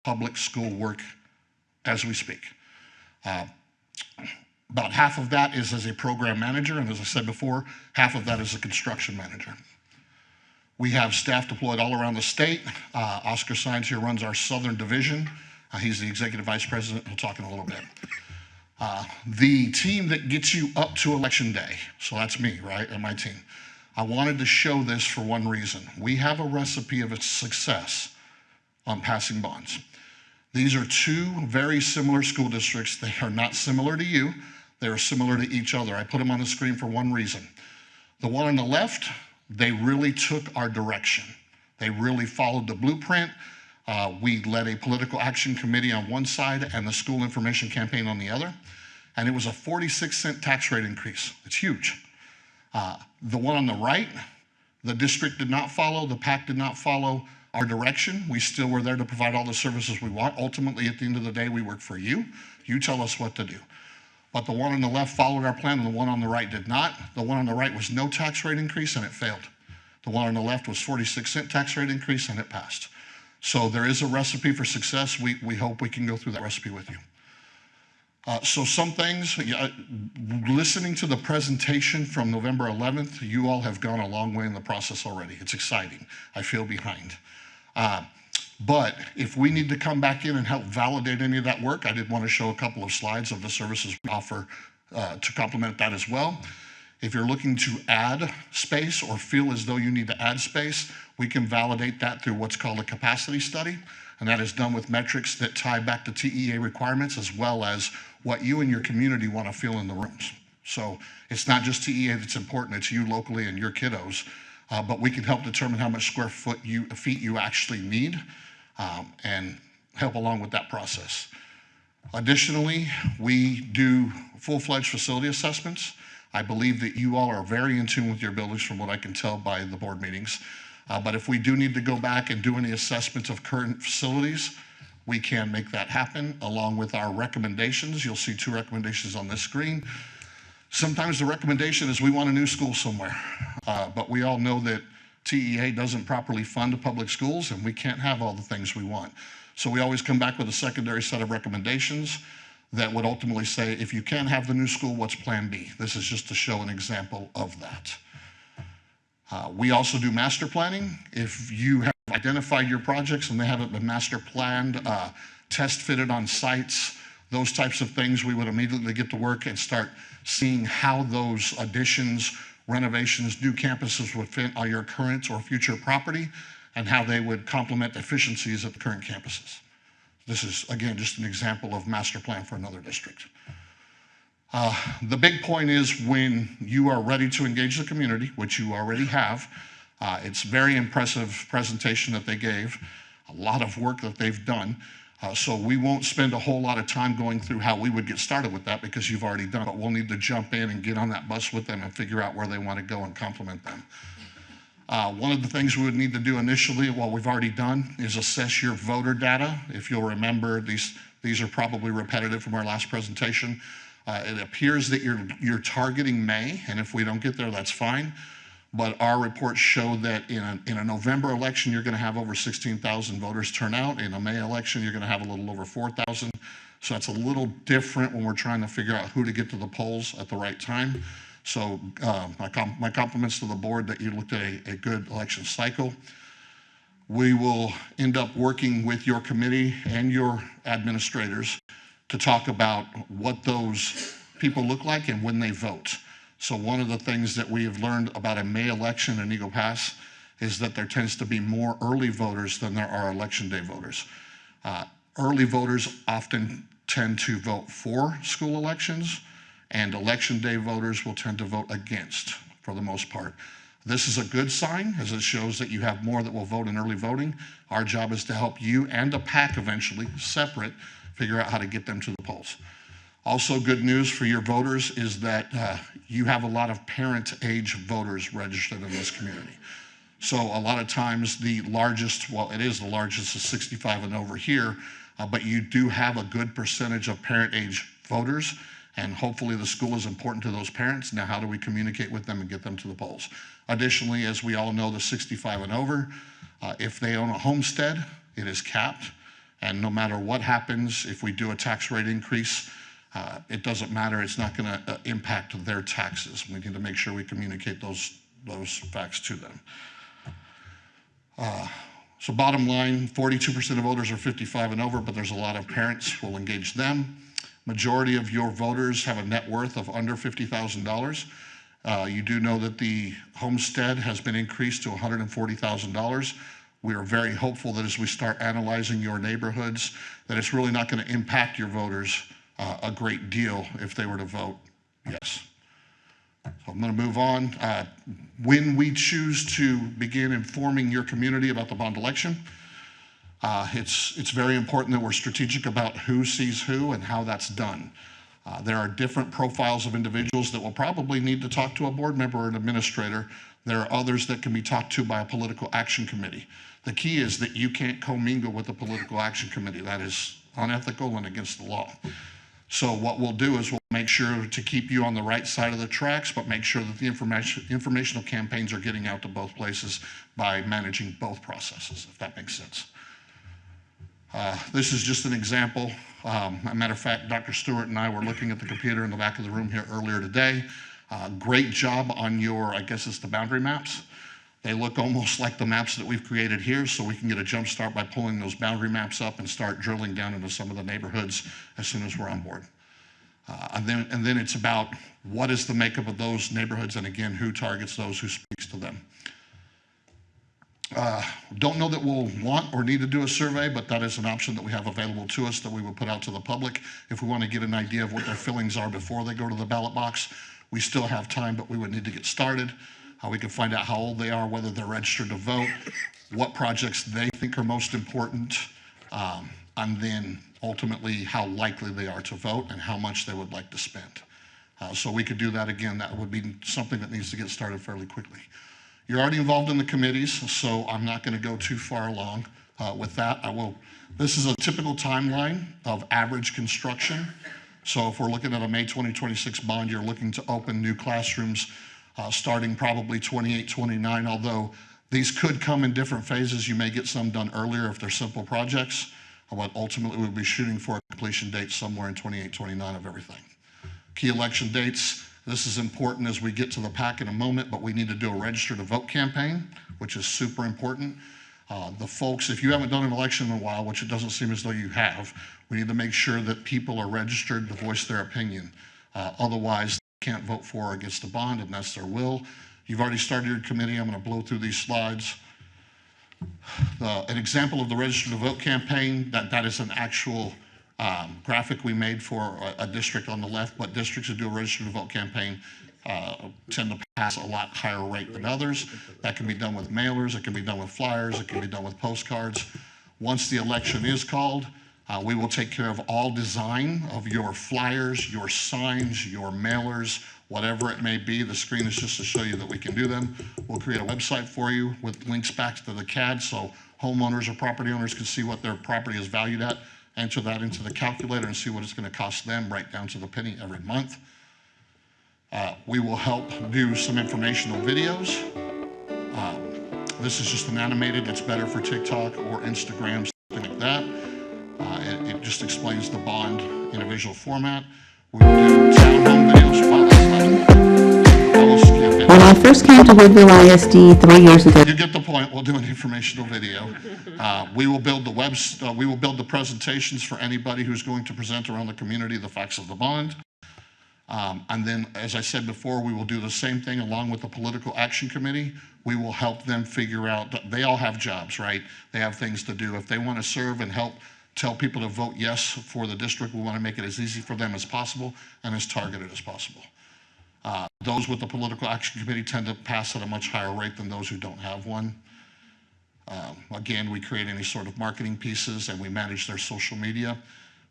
Speaker 14: public school work as we speak. About half of that is as a program manager, and as I said before, half of that is a construction manager. We have staff deployed all around the state. Oscar Sines here runs our Southern Division. He's the Executive Vice President. He'll talk in a little bit. The team that gets you up to Election Day, so that's me, right, and my team. I wanted to show this for one reason. We have a recipe of success on passing bonds. These are two very similar school districts. They are not similar to you. They are similar to each other. I put them on the screen for one reason. The one on the left, they really took our direction. They really followed the blueprint. We led a political action committee on one side and the school information campaign on the other. And it was a 46-cent tax rate increase. It's huge. The one on the right, the district did not follow, the PAC did not follow our direction. We still were there to provide all the services we want. Ultimately, at the end of the day, we work for you. You tell us what to do. But the one on the left followed our plan and the one on the right did not. The one on the right was no tax rate increase and it failed. The one on the left was 46-cent tax rate increase and it passed. So there is a recipe for success. We hope we can go through that recipe with you. So some things, listening to the presentation from November 11th, you all have gone a long way in the process already. It's exciting. I feel behind. But if we need to come back in and help validate any of that work, I did want to show a couple of slides of the services we offer to complement that as well. If you're looking to add space or feel as though you need to add space, we can validate that through what's called a capacity study. And that is done with metrics that tie back to TEA requirements as well as what you and your community want to feel in the rooms. So it's not just TEA that's important, it's you locally and your kiddos. But we can help determine how much square feet you actually need and help along with that process. Additionally, we do full-fledged facility assessments. I believe that you all are very in tune with your buildings from what I can tell by the board meetings. But if we do need to go back and do any assessments of current facilities, we can make that happen along with our recommendations. You'll see two recommendations on this screen. Sometimes the recommendation is we want a new school somewhere, but we all know that TEA doesn't properly fund public schools and we can't have all the things we want. So we always come back with a secondary set of recommendations that would ultimately say, if you can't have the new school, what's plan B? This is just to show an example of that. We also do master planning. If you have identified your projects and they haven't been master planned, test fitted on sites, those types of things, we would immediately get to work and start seeing how those additions, renovations, new campuses would fit on your current or future property and how they would complement efficiencies at the current campuses. This is, again, just an example of master plan for another district. The big point is when you are ready to engage the community, which you already have, it's very impressive presentation that they gave, a lot of work that they've done. So we won't spend a whole lot of time going through how we would get started with that because you've already done it, but we'll need to jump in and get on that bus with them and figure out where they want to go and complement them. One of the things we would need to do initially, what we've already done, is assess your voter data. If you'll remember, these are probably repetitive from our last presentation. It appears that you're targeting May, and if we don't get there, that's fine. But our reports show that in a November election, you're going to have over 16,000 voters turn out. In a May election, you're going to have a little over 4,000. So that's a little different when we're trying to figure out who to get to the polls at the right time. So my compliments to the board that you looked at a good election cycle. We will end up working with your committee and your administrators to talk about what those people look like and when they vote. So one of the things that we have learned about a May election in Eagle Pass is that there tends to be more early voters than there are election day voters. Early voters often tend to vote for school elections, and election day voters will tend to vote against for the most part. This is a good sign, as it shows that you have more that will vote in early voting. Our job is to help you and a PAC eventually, separate, figure out how to get them to the polls. Also, good news for your voters is that you have a lot of parent-age voters registered in this community. So a lot of times the largest, well, it is the largest, is 65 and over here, but you do have a good percentage of parent-age voters, and hopefully the school is important to those parents. Now, how do we communicate with them and get them to the polls? Additionally, as we all know, the 65 and over, if they own a homestead, it is capped, and no matter what happens, if we do a tax rate increase, it doesn't matter. It's not going to impact their taxes. We need to make sure we communicate those facts to them. So bottom line, 42% of voters are 55 and over, but there's a lot of parents. We'll engage them. Majority of your voters have a net worth of under $50,000. You do know that the homestead has been increased to $140,000. We are very hopeful that as we start analyzing your neighborhoods, that it's really not going to impact your voters a great deal if they were to vote yes. So I'm going to move on. When we choose to begin informing your community about the bond election, it's very important that we're strategic about who sees who and how that's done. There are different profiles of individuals that will probably need to talk to a board member or an administrator. There are others that can be talked to by a political action committee. The key is that you can't commingle with the political action committee. That is unethical and against the law. So what we'll do is we'll make sure to keep you on the right side of the tracks, but make sure that the informational campaigns are getting out to both places by managing both processes, if that makes sense. This is just an example. As a matter of fact, Dr. Stewart and I were looking at the computer in the back of the room here earlier today. Great job on your, I guess it's the boundary maps. They look almost like the maps that we've created here, so we can get a jump start by pulling those boundary maps up and start drilling down into some of the neighborhoods as soon as we're on board. And then it's about what is the makeup of those neighborhoods, and again, who targets those, who speaks to them. Don't know that we'll want or need to do a survey, but that is an option that we have available to us that we will put out to the public if we want to get an idea of what their feelings are before they go to the ballot box. We still have time, but we would need to get started. We can find out how old they are, whether they're registered to vote, what projects they think are most important, and then ultimately how likely they are to vote and how much they would like to spend. So we could do that again. That would be something that needs to get started fairly quickly. You're already involved in the committees, so I'm not going to go too far along with that. This is a typical timeline of average construction. So if we're looking at a May 2026 bond, you're looking to open new classrooms starting probably 28, 29, although these could come in different phases. You may get some done earlier if they're simple projects, but ultimately we'll be shooting for a completion date somewhere in 28, 29 of everything. Key election dates. This is important as we get to the PAC in a moment, but we need to do a register to vote campaign, which is super important. The folks, if you haven't done an election in a while, which it doesn't seem as though you have, we need to make sure that people are registered to voice their opinion. Otherwise, they can't vote for or against the bond, and that's their will. You've already started your committee. I'm going to blow through these slides. An example of the Register to Vote campaign, that is an actual graphic we made for a district on the left, but districts that do a Register to Vote campaign tend to pass a lot higher rate than others. That can be done with mailers, it can be done with flyers, it can be done with postcards. Once the election is called, we will take care of all design of your flyers, your signs, your mailers, whatever it may be. The screen is just to show you that we can do them. We'll create a website for you with links back to the CAD so homeowners or property owners can see what their property is valued at, enter that into the calculator and see what it's going to cost them right down to the penny every month. We will help do some informational videos. This is just an animated that's better for TikTok or Instagram, something like that. It just explains the bond in a visual format. We will do town home videos. Wow, that's not, I will skip it.
Speaker 15: When I first came to Woodville ISD 3 years ago.
Speaker 14: You get the point. We'll do an informational video. We will build the presentations for anybody who's going to present around the community the facts of the bond. And then, as I said before, we will do the same thing along with the Political Action Committee. We will help them figure out, they all have jobs, right? They have things to do. If they want to serve and help tell people to vote yes for the district, we want to make it as easy for them as possible and as targeted as possible. Those with the Political Action Committee tend to pass at a much higher rate than those who don't have one. Again, we create any sort of marketing pieces and we manage their social media.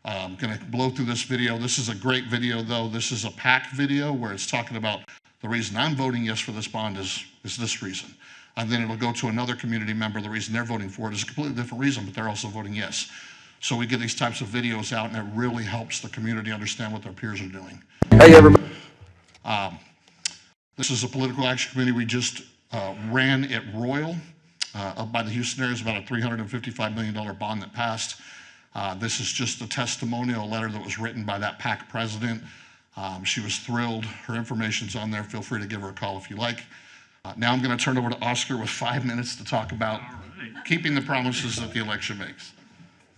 Speaker 14: I'm going to blow through this video. This is a great video, though. This is a PAC video where it's talking about the reason I'm voting yes for this bond is this reason. And then it'll go to another community member. The reason they're voting for it is a completely different reason, but they're also voting yes. So we get these types of videos out, and it really helps the community understand what their peers are doing.
Speaker 15: Hey, everybody.
Speaker 14: This is a Political Action Committee we just ran at Royal up by the Houston area. It's about a $355 million bond that passed. This is just a testimonial letter that was written by that PAC president. She was thrilled. Her information's on there. Feel free to give her a call if you like. Now I'm going to turn over to Oscar with 5 minutes to talk about keeping the promises that the election makes.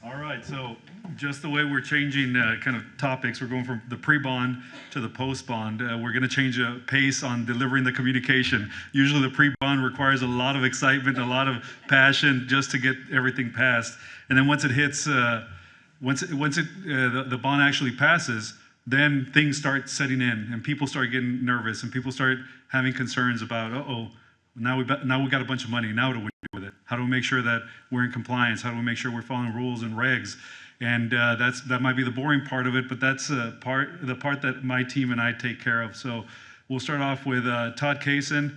Speaker 16: All right, so just the way we're changing kind of topics, we're going from the pre-bond to the post-bond. We're going to change a pace on delivering the communication. Usually the pre-bond requires a lot of excitement, a lot of passion just to get everything passed. And then once it hits, the bond actually passes, then things start setting in and people start getting nervous and people start having concerns about, now we got a bunch of money. Now what do we do with it? How do we make sure that we're in compliance? How do we make sure we're following rules and regs? And that might be the boring part of it, but that's the part that my team and I take care of. So we'll start off with Todd Kaysen.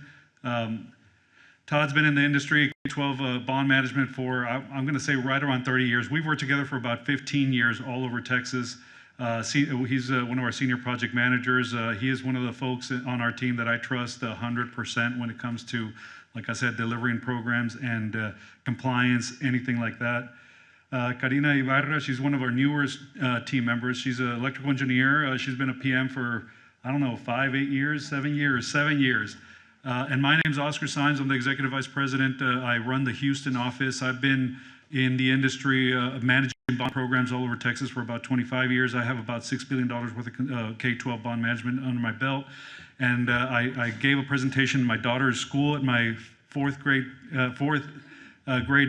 Speaker 16: Todd's been in the industry, K-12 bond management for, I'm going to say right around 30 years. We've worked together for about 15 years all over Texas. He's one of our senior project managers. He is one of the folks on our team that I trust 100% when it comes to, like I said, delivering programs and compliance, anything like that. Karina Ibarra, she's one of our newest team members. She's an electrical engineer. She's been a PM for, I don't know, 7 years. And my name's Oscar Saenz. I'm the Executive Vice President. I run the Houston office. I've been in the industry managing bond programs all over Texas for about 25 years. I have about $6 billion worth of K-12 bond management under my belt. And I gave a presentation in my daughter's school at my fourth grade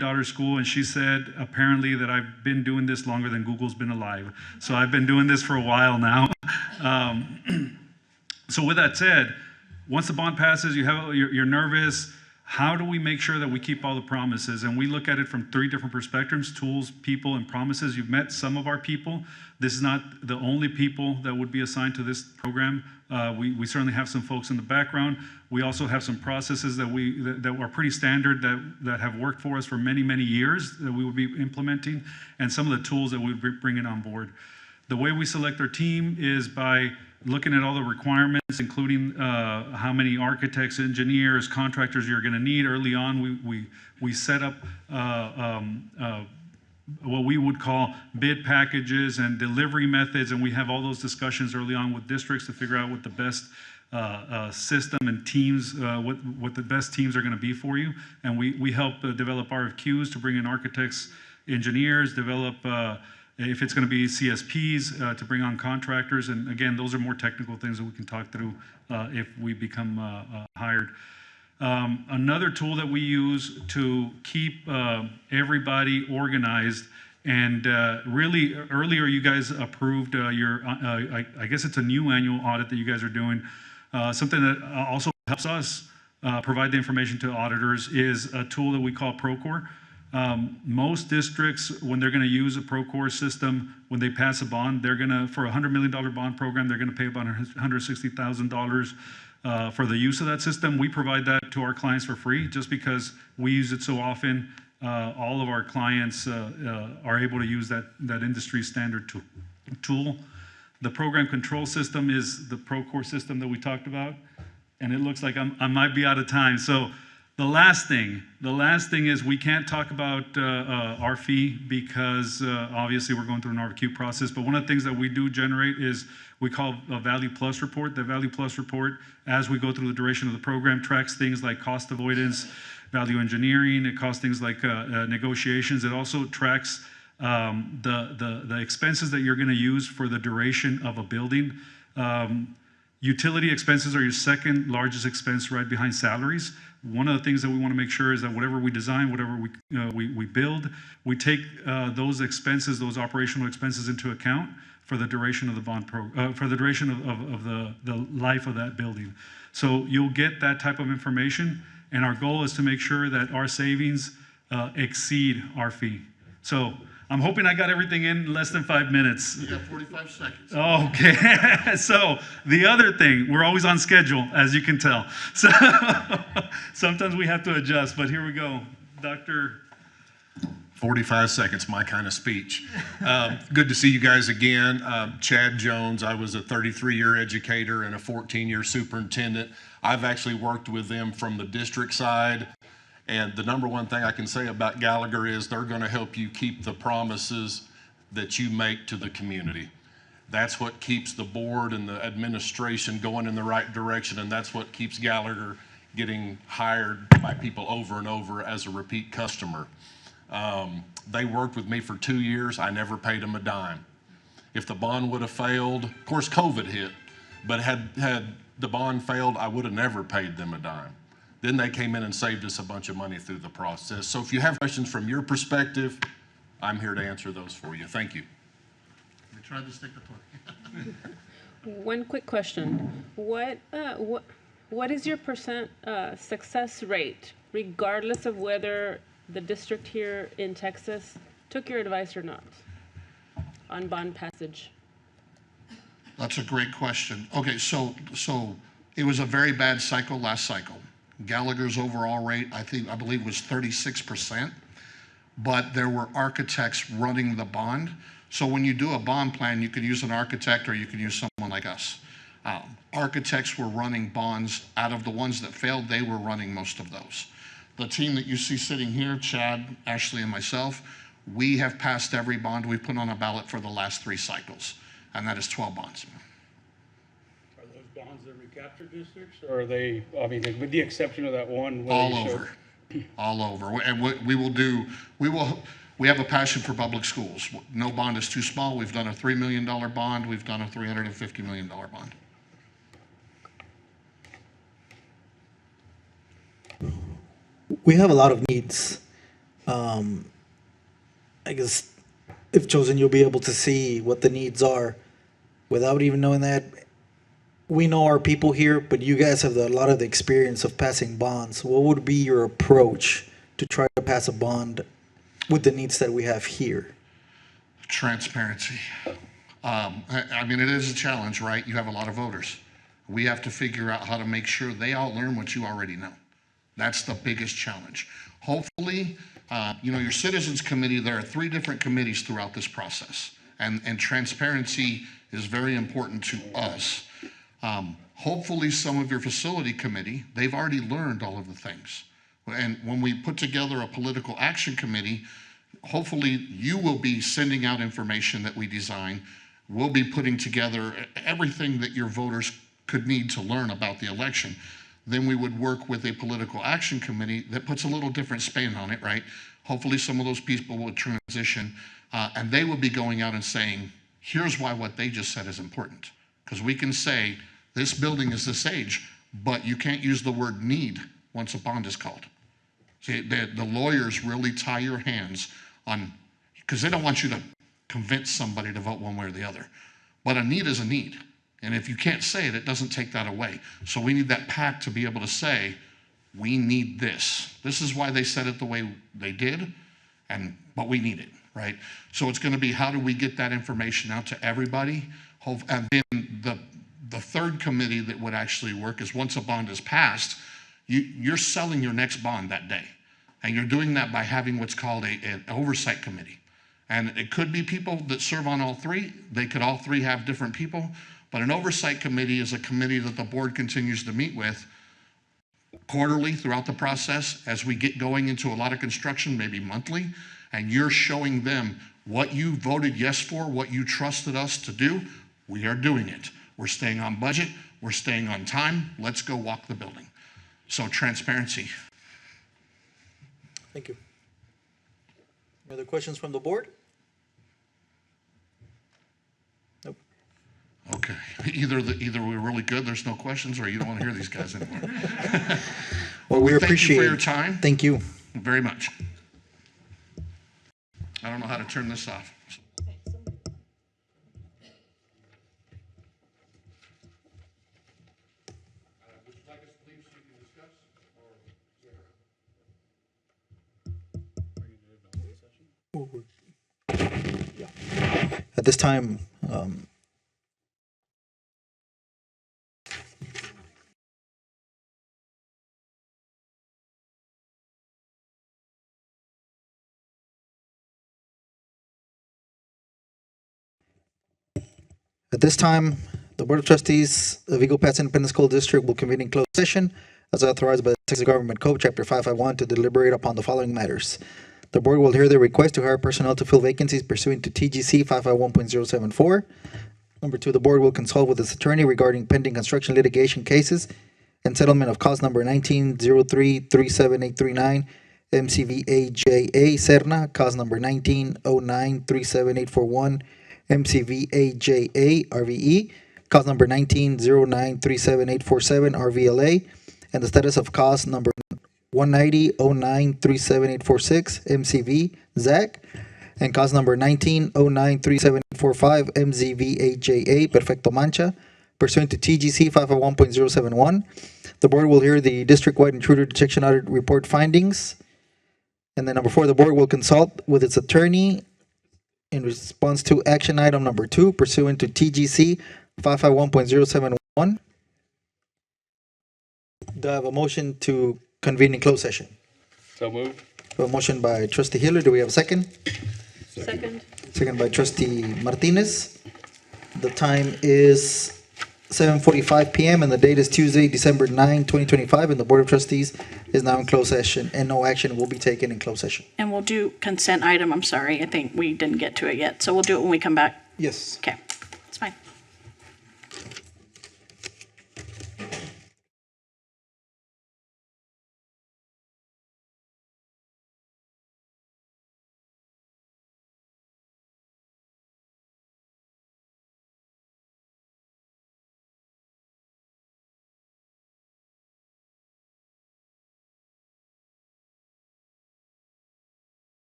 Speaker 16: daughter's school, and she said apparently that I've been doing this longer than Google's been alive. So I've been doing this for a while now. So with that said, once the bond passes, you're nervous. How do we make sure that we keep all the promises? And we look at it from 3 different perspectives: tools, people, and promises. You've met some of our people. This is not the only people that would be assigned to this program. We certainly have some folks in the background. We also have some processes that are pretty standard that have worked for us for many, many years that we would be implementing, and some of the tools that we would be bringing on board. The way we select our team is by looking at all the requirements, including how many architects, engineers, contractors you're going to need. Early on, we set up what we would call bid packages and delivery methods, and we have all those discussions early on with districts to figure out what the best system and teams, what the best teams are going to be for you. And we help develop RFQs to bring in architects, engineers, develop if it's going to be CSPs to bring on contractors. And again, those are more technical things that we can talk through if we become hired. Another tool that we use to keep everybody organized, and really earlier you guys approved your, I guess it's a new annual audit that you guys are doing. Something that also helps us provide the information to auditors is a tool that we call Procore. Most districts, when they're going to use a Procore system, when they pass a bond, they're going to, for a $100 million bond program, they're going to pay about $160,000 for the use of that system. We provide that to our clients for free just because we use it so often. All of our clients are able to use that industry standard tool. The program control system is the Procore system that we talked about, and it looks like I might be out of time. So the last thing is we can't talk about our fee because obviously we're going through an RFQ process, but one of the things that we do generate is we call a Value Plus report. The Value Plus report, as we go through the duration of the program, tracks things like cost avoidance, value engineering, it costs things like negotiations. It also tracks the expenses that you're going to use for the duration of a building. Utility expenses are your second largest expense right behind salaries. One of the things that we want to make sure is that whatever we design, whatever we build, we take those expenses, those operational expenses into account for the duration of the bond for the duration of the life of that building. So you'll get that type of information, and our goal is to make sure that our savings exceed our fee. So I'm hoping I got everything in less than 5 minutes.
Speaker 14: You got 45 seconds.
Speaker 16: Okay. So the other thing, we're always on schedule, as you can tell. So sometimes we have to adjust, but here we go. Dr.
Speaker 17: 45 seconds, my kind of speech. Good to see you guys again. Chad Jones, I was a 33-year educator and a 14-year superintendent. I've actually worked with them from the district side. And the number one thing I can say about Gallagher is they're going to help you keep the promises that you make to the community. That's what keeps the board and the administration going in the right direction, and that's what keeps Gallagher getting hired by people over and over as a repeat customer. They worked with me for 2 years. I never paid them a dime. If the bond would have failed, of course COVID hit, but had the bond failed, I would have never paid them a dime. Then they came in and saved us a bunch of money through the process. So if you have questions from your perspective, I'm here to answer those for you. Thank you.
Speaker 14: We tried to stick the talk.
Speaker 18: One quick question. What is your percent success rate, regardless of whether the district here in Texas took your advice or not on bond passage?
Speaker 14: That's a great question. Okay, so it was a very bad cycle last cycle. Gallagher's overall rate, I believe, was 36%, but there were architects running the bond. So when you do a bond plan, you could use an architect or you could use someone like us. Architects were running bonds. Out of the ones that failed, they were running most of those. The team that you see sitting here, Chad, Ashley, and myself, we have passed every bond we've put on a ballot for the last 3 cycles, and that is 12 bonds.
Speaker 12: Are those bonds that recapture districts, or are they, I mean, with the exception of that one?
Speaker 14: All over. All over. And we have a passion for public schools. No bond is too small. We've done a $3 million bond. We've done a $350 million bond.
Speaker 1: We have a lot of needs. I guess if chosen, you'll be able to see what the needs are without even knowing that. We know our people here, but you guys have a lot of the experience of passing bonds. What would be your approach to try to pass a bond with the needs that we have here?
Speaker 14: Transparency. I mean, it is a challenge, right? You have a lot of voters. We have to figure out how to make sure they all learn what you already know. That's the biggest challenge. Hopefully, your citizens committee, there are 3 different committees throughout this process, and transparency is very important to us. Hopefully some of your facility committee, they've already learned all of the things. And when we put together a political action committee, hopefully you will be sending out information that we design. We'll be putting together everything that your voters could need to learn about the election. Then we would work with a political action committee that puts a little different spin on it, right? Hopefully some of those people would transition, and they would be going out and saying, here's why what they just said is important. Because we can say, this building is this age, but you can't use the word need once a bond is called. See, the lawyers really tie your hands on, because they don't want you to convince somebody to vote one way or the other. But a need is a need. And if you can't say it, it doesn't take that away. So we need that pact to be able to say, we need this. This is why they said it the way they did, but we need it, right? So it's going to be, how do we get that information out to everybody? And then the third committee that would actually work is, once a bond is passed, you're selling your next bond that day. And you're doing that by having what's called an oversight committee. And it could be people that serve on all three. They could all three have different people. But an oversight committee is a committee that the board continues to meet with quarterly throughout the process as we get going into a lot of construction, maybe monthly. And you're showing them what you voted yes for, what you trusted us to do. We are doing it. We're staying on budget. We're staying on time. Let's go walk the building. So transparency.
Speaker 1: Thank you. Any other questions from the board? Nope.
Speaker 14: Okay. Either we're really good, there's no questions, or you don't want to hear these guys anymore.
Speaker 1: Well, we appreciate
Speaker 14: Thank you for your time.
Speaker 1: Thank you.
Speaker 14: Very much. I don't know how to turn this off.
Speaker 1: At this time, the Board of Trustees of Eagle Pass Independent School District will convene in closed session as authorized by the Texas Government Code, Chapter 551, to deliberate upon the following matters. The board will hear the request to hire personnel to fill vacancies pursuant to TGC 551.074. Number two, the board will consult with its attorney regarding pending construction litigation cases and settlement of cause number 1903-37839, MCVAJA Serna, cause number 1909-37841, MCVAJA RVE, cause number 1909-37847 RVLA, and the status of cause number 190-09-37846 MCV ZAC, and cause number 19-09-37845 MZVAJA Perfecto Mancha, pursuant to TGC 501.071. The board will hear the district-wide intruder detection audit report findings. And then number four, the board will consult with its attorney in response to action item number 2, pursuant to TGC 551.071. Do I have a motion to convene in closed session?
Speaker 12: So moved.
Speaker 1: A motion by Trustee Hiller. Do we have a second?
Speaker 18: Second.
Speaker 1: Second by Trustee Martinez. The time is 7:45 p.m. and the date is Tuesday, December 9, 2025, and the Board of Trustees is now in closed session and no action will be taken in closed session.
Speaker 19: And we'll do consent item. I'm sorry. I think we didn't get to it yet. So we'll do it when we come back.
Speaker 1: Yes.
Speaker 19: Okay. It's fine.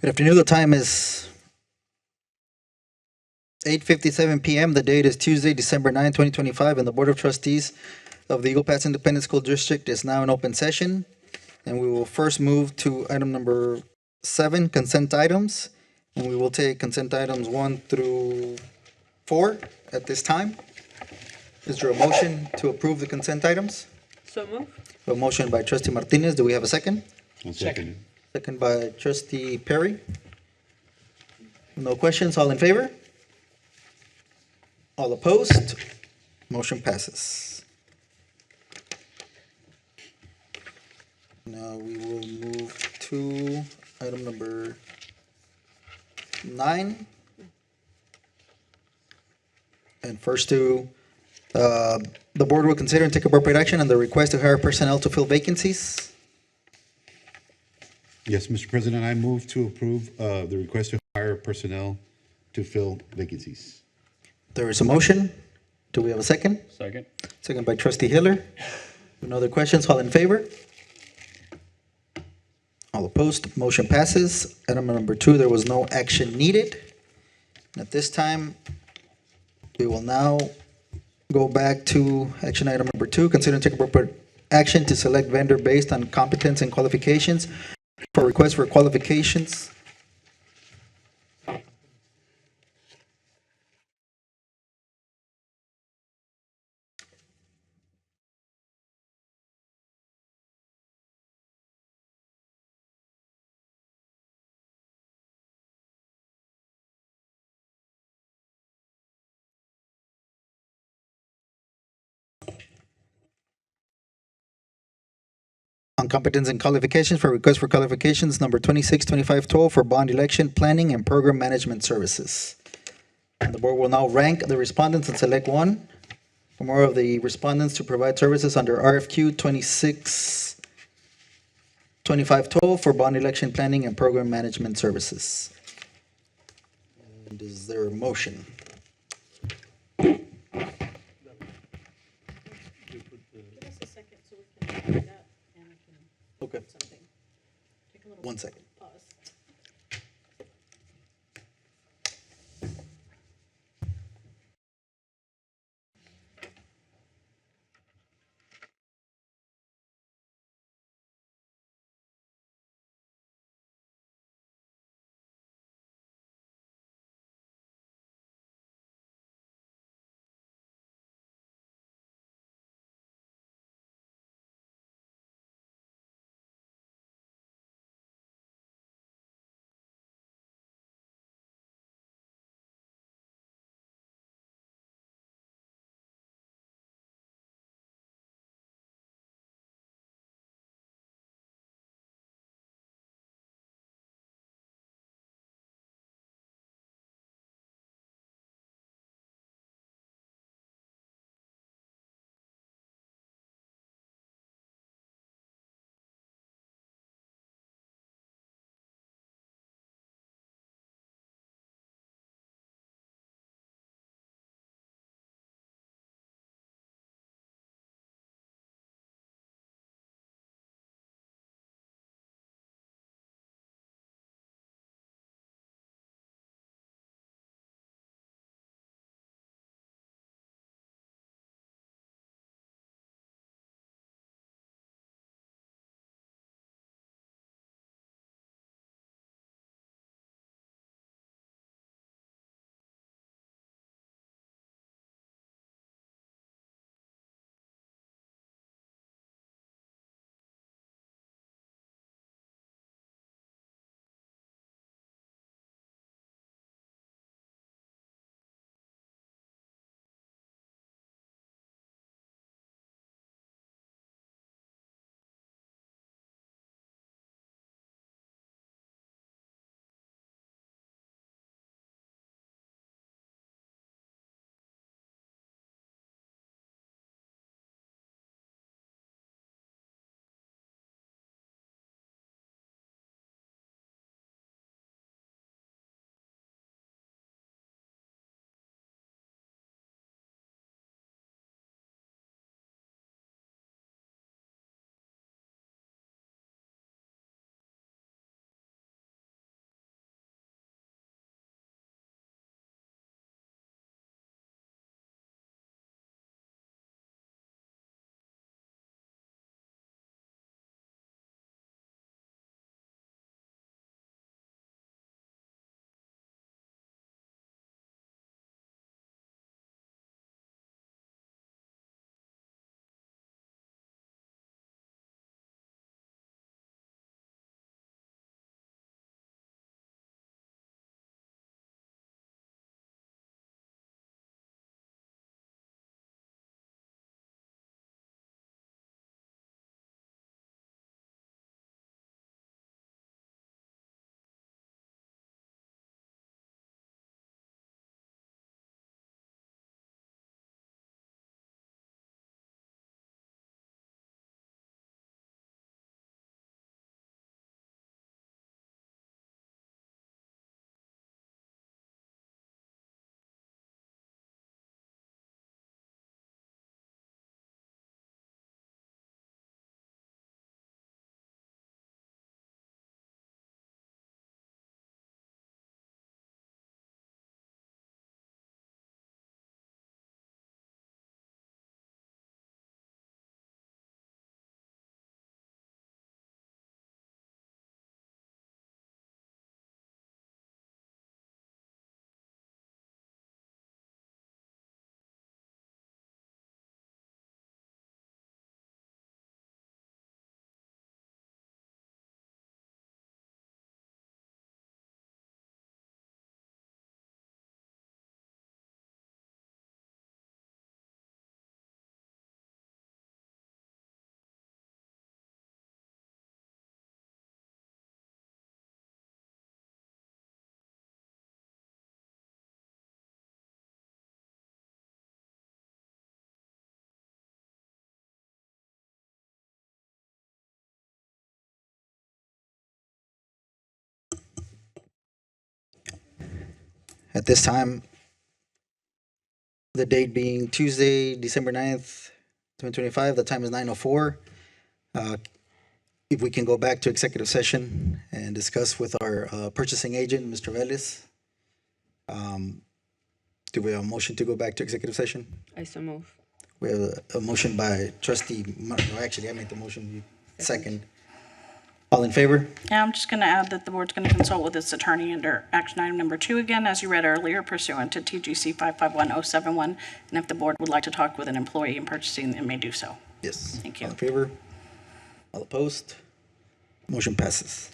Speaker 1: Good afternoon. The time is 8:57 p.m. The date is Tuesday, December 9, 2025, and the Board of Trustees of the Eagle Pass Independent School District is now in open session. And we will first move to item number 7, consent items. And we will take consent items 1 through 4 at this time. Is there a motion to approve the consent items?
Speaker 18: So move.
Speaker 1: A motion by Trustee Martinez. Do we have a second?
Speaker 20: Second.
Speaker 1: Second by Trustee Perry. No questions. All in favor? All opposed? Motion passes. Now we will move to item number 9. And first the board will consider and take appropriate action on the request to hire personnel to fill vacancies.
Speaker 20: Yes, Mr. President, I move to approve the request to hire personnel to fill vacancies.
Speaker 1: There is a motion. Do we have a second?
Speaker 12: Second.
Speaker 1: Second by Trustee Hiller. No other questions? All in favor? All opposed? Motion passes. Item number 2, there was no action needed. At this time, we will now go back to action item number 2, consider and take appropriate action to select vendor based on competence and qualifications for request for qualifications. On competence and qualifications for request for qualifications number 262512 for bond election planning and program management services. And the board will now rank the respondents and select one or more of the respondents to provide services under RFQ 262512 for bond election planning and program management services. And is there a motion? Okay. 1 second. At this time, the date being Tuesday, December 9th, 2025, the time is 9:04. If we can go back to executive session and discuss with our purchasing agent, Mr. Vélez. Do we have a motion to go back to executive session?
Speaker 18: I so move.
Speaker 1: We have a motion by trustee, actually, I made the motion, you second. All in favor?
Speaker 19: Yeah, I'm just going to add that the board's going to consult with its attorney under action item number 2 again, as you read earlier, pursuant to TGC 551071. And if the board would like to talk with an employee in purchasing, it may do so.
Speaker 1: Yes.
Speaker 19: Thank you.
Speaker 1: All in favor? All opposed? Motion passes.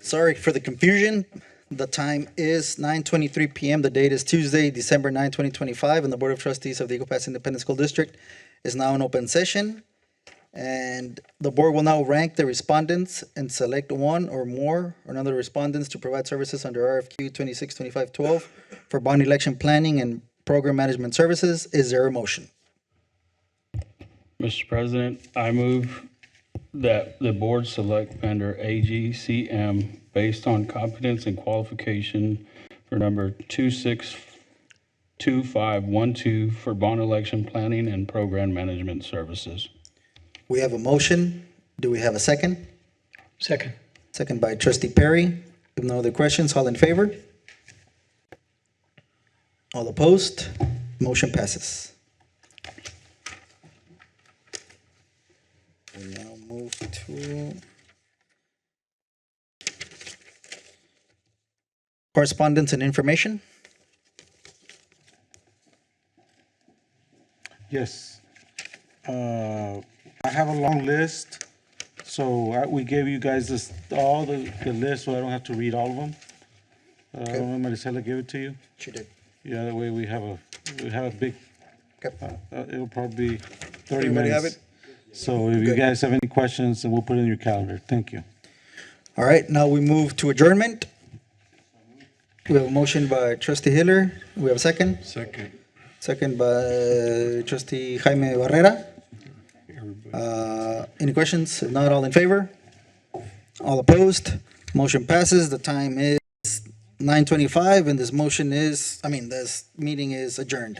Speaker 1: Sorry for the confusion. The time is 9:23 p.m. The date is Tuesday, December 9, 2025, and the Board of Trustees of the Eagle Pass Independent School District is now in open session. And the board will now rank the respondents and select one or more or none of the respondents to provide services under RFQ 262512 for bond election planning and program management services. Is there a motion?
Speaker 12: Mr. President, I move that the board select vendor AGCM based on competence and qualification for number 262512 for bond election planning and program management services.
Speaker 1: We have a motion. Do we have a second?
Speaker 13: Second.
Speaker 1: Second by Trustee Perry. If no other questions, all in favor? All opposed? Motion passes. We now move to correspondence and information.
Speaker 2: Yes. I have a long list, so we gave you guys all the list, so I don't have to read all of them. I don't know, Maricela gave it to you?
Speaker 1: She did.
Speaker 2: Yeah, that way we have a big, it'll probably be 30
Speaker 1: Everybody
Speaker 2: minutes.
Speaker 1: have it?
Speaker 2: So if you guys have any questions, then we'll put it in your calendar. Thank you.
Speaker 1: All right, now we move to adjournment. We have a motion by Trustee Hiller. We have a second?
Speaker 20: Second.
Speaker 1: Second by Trustee Jaime Barrera. Any questions? If not, all in favor? All opposed? Motion passes. The time is 9:25, and this meeting is adjourned.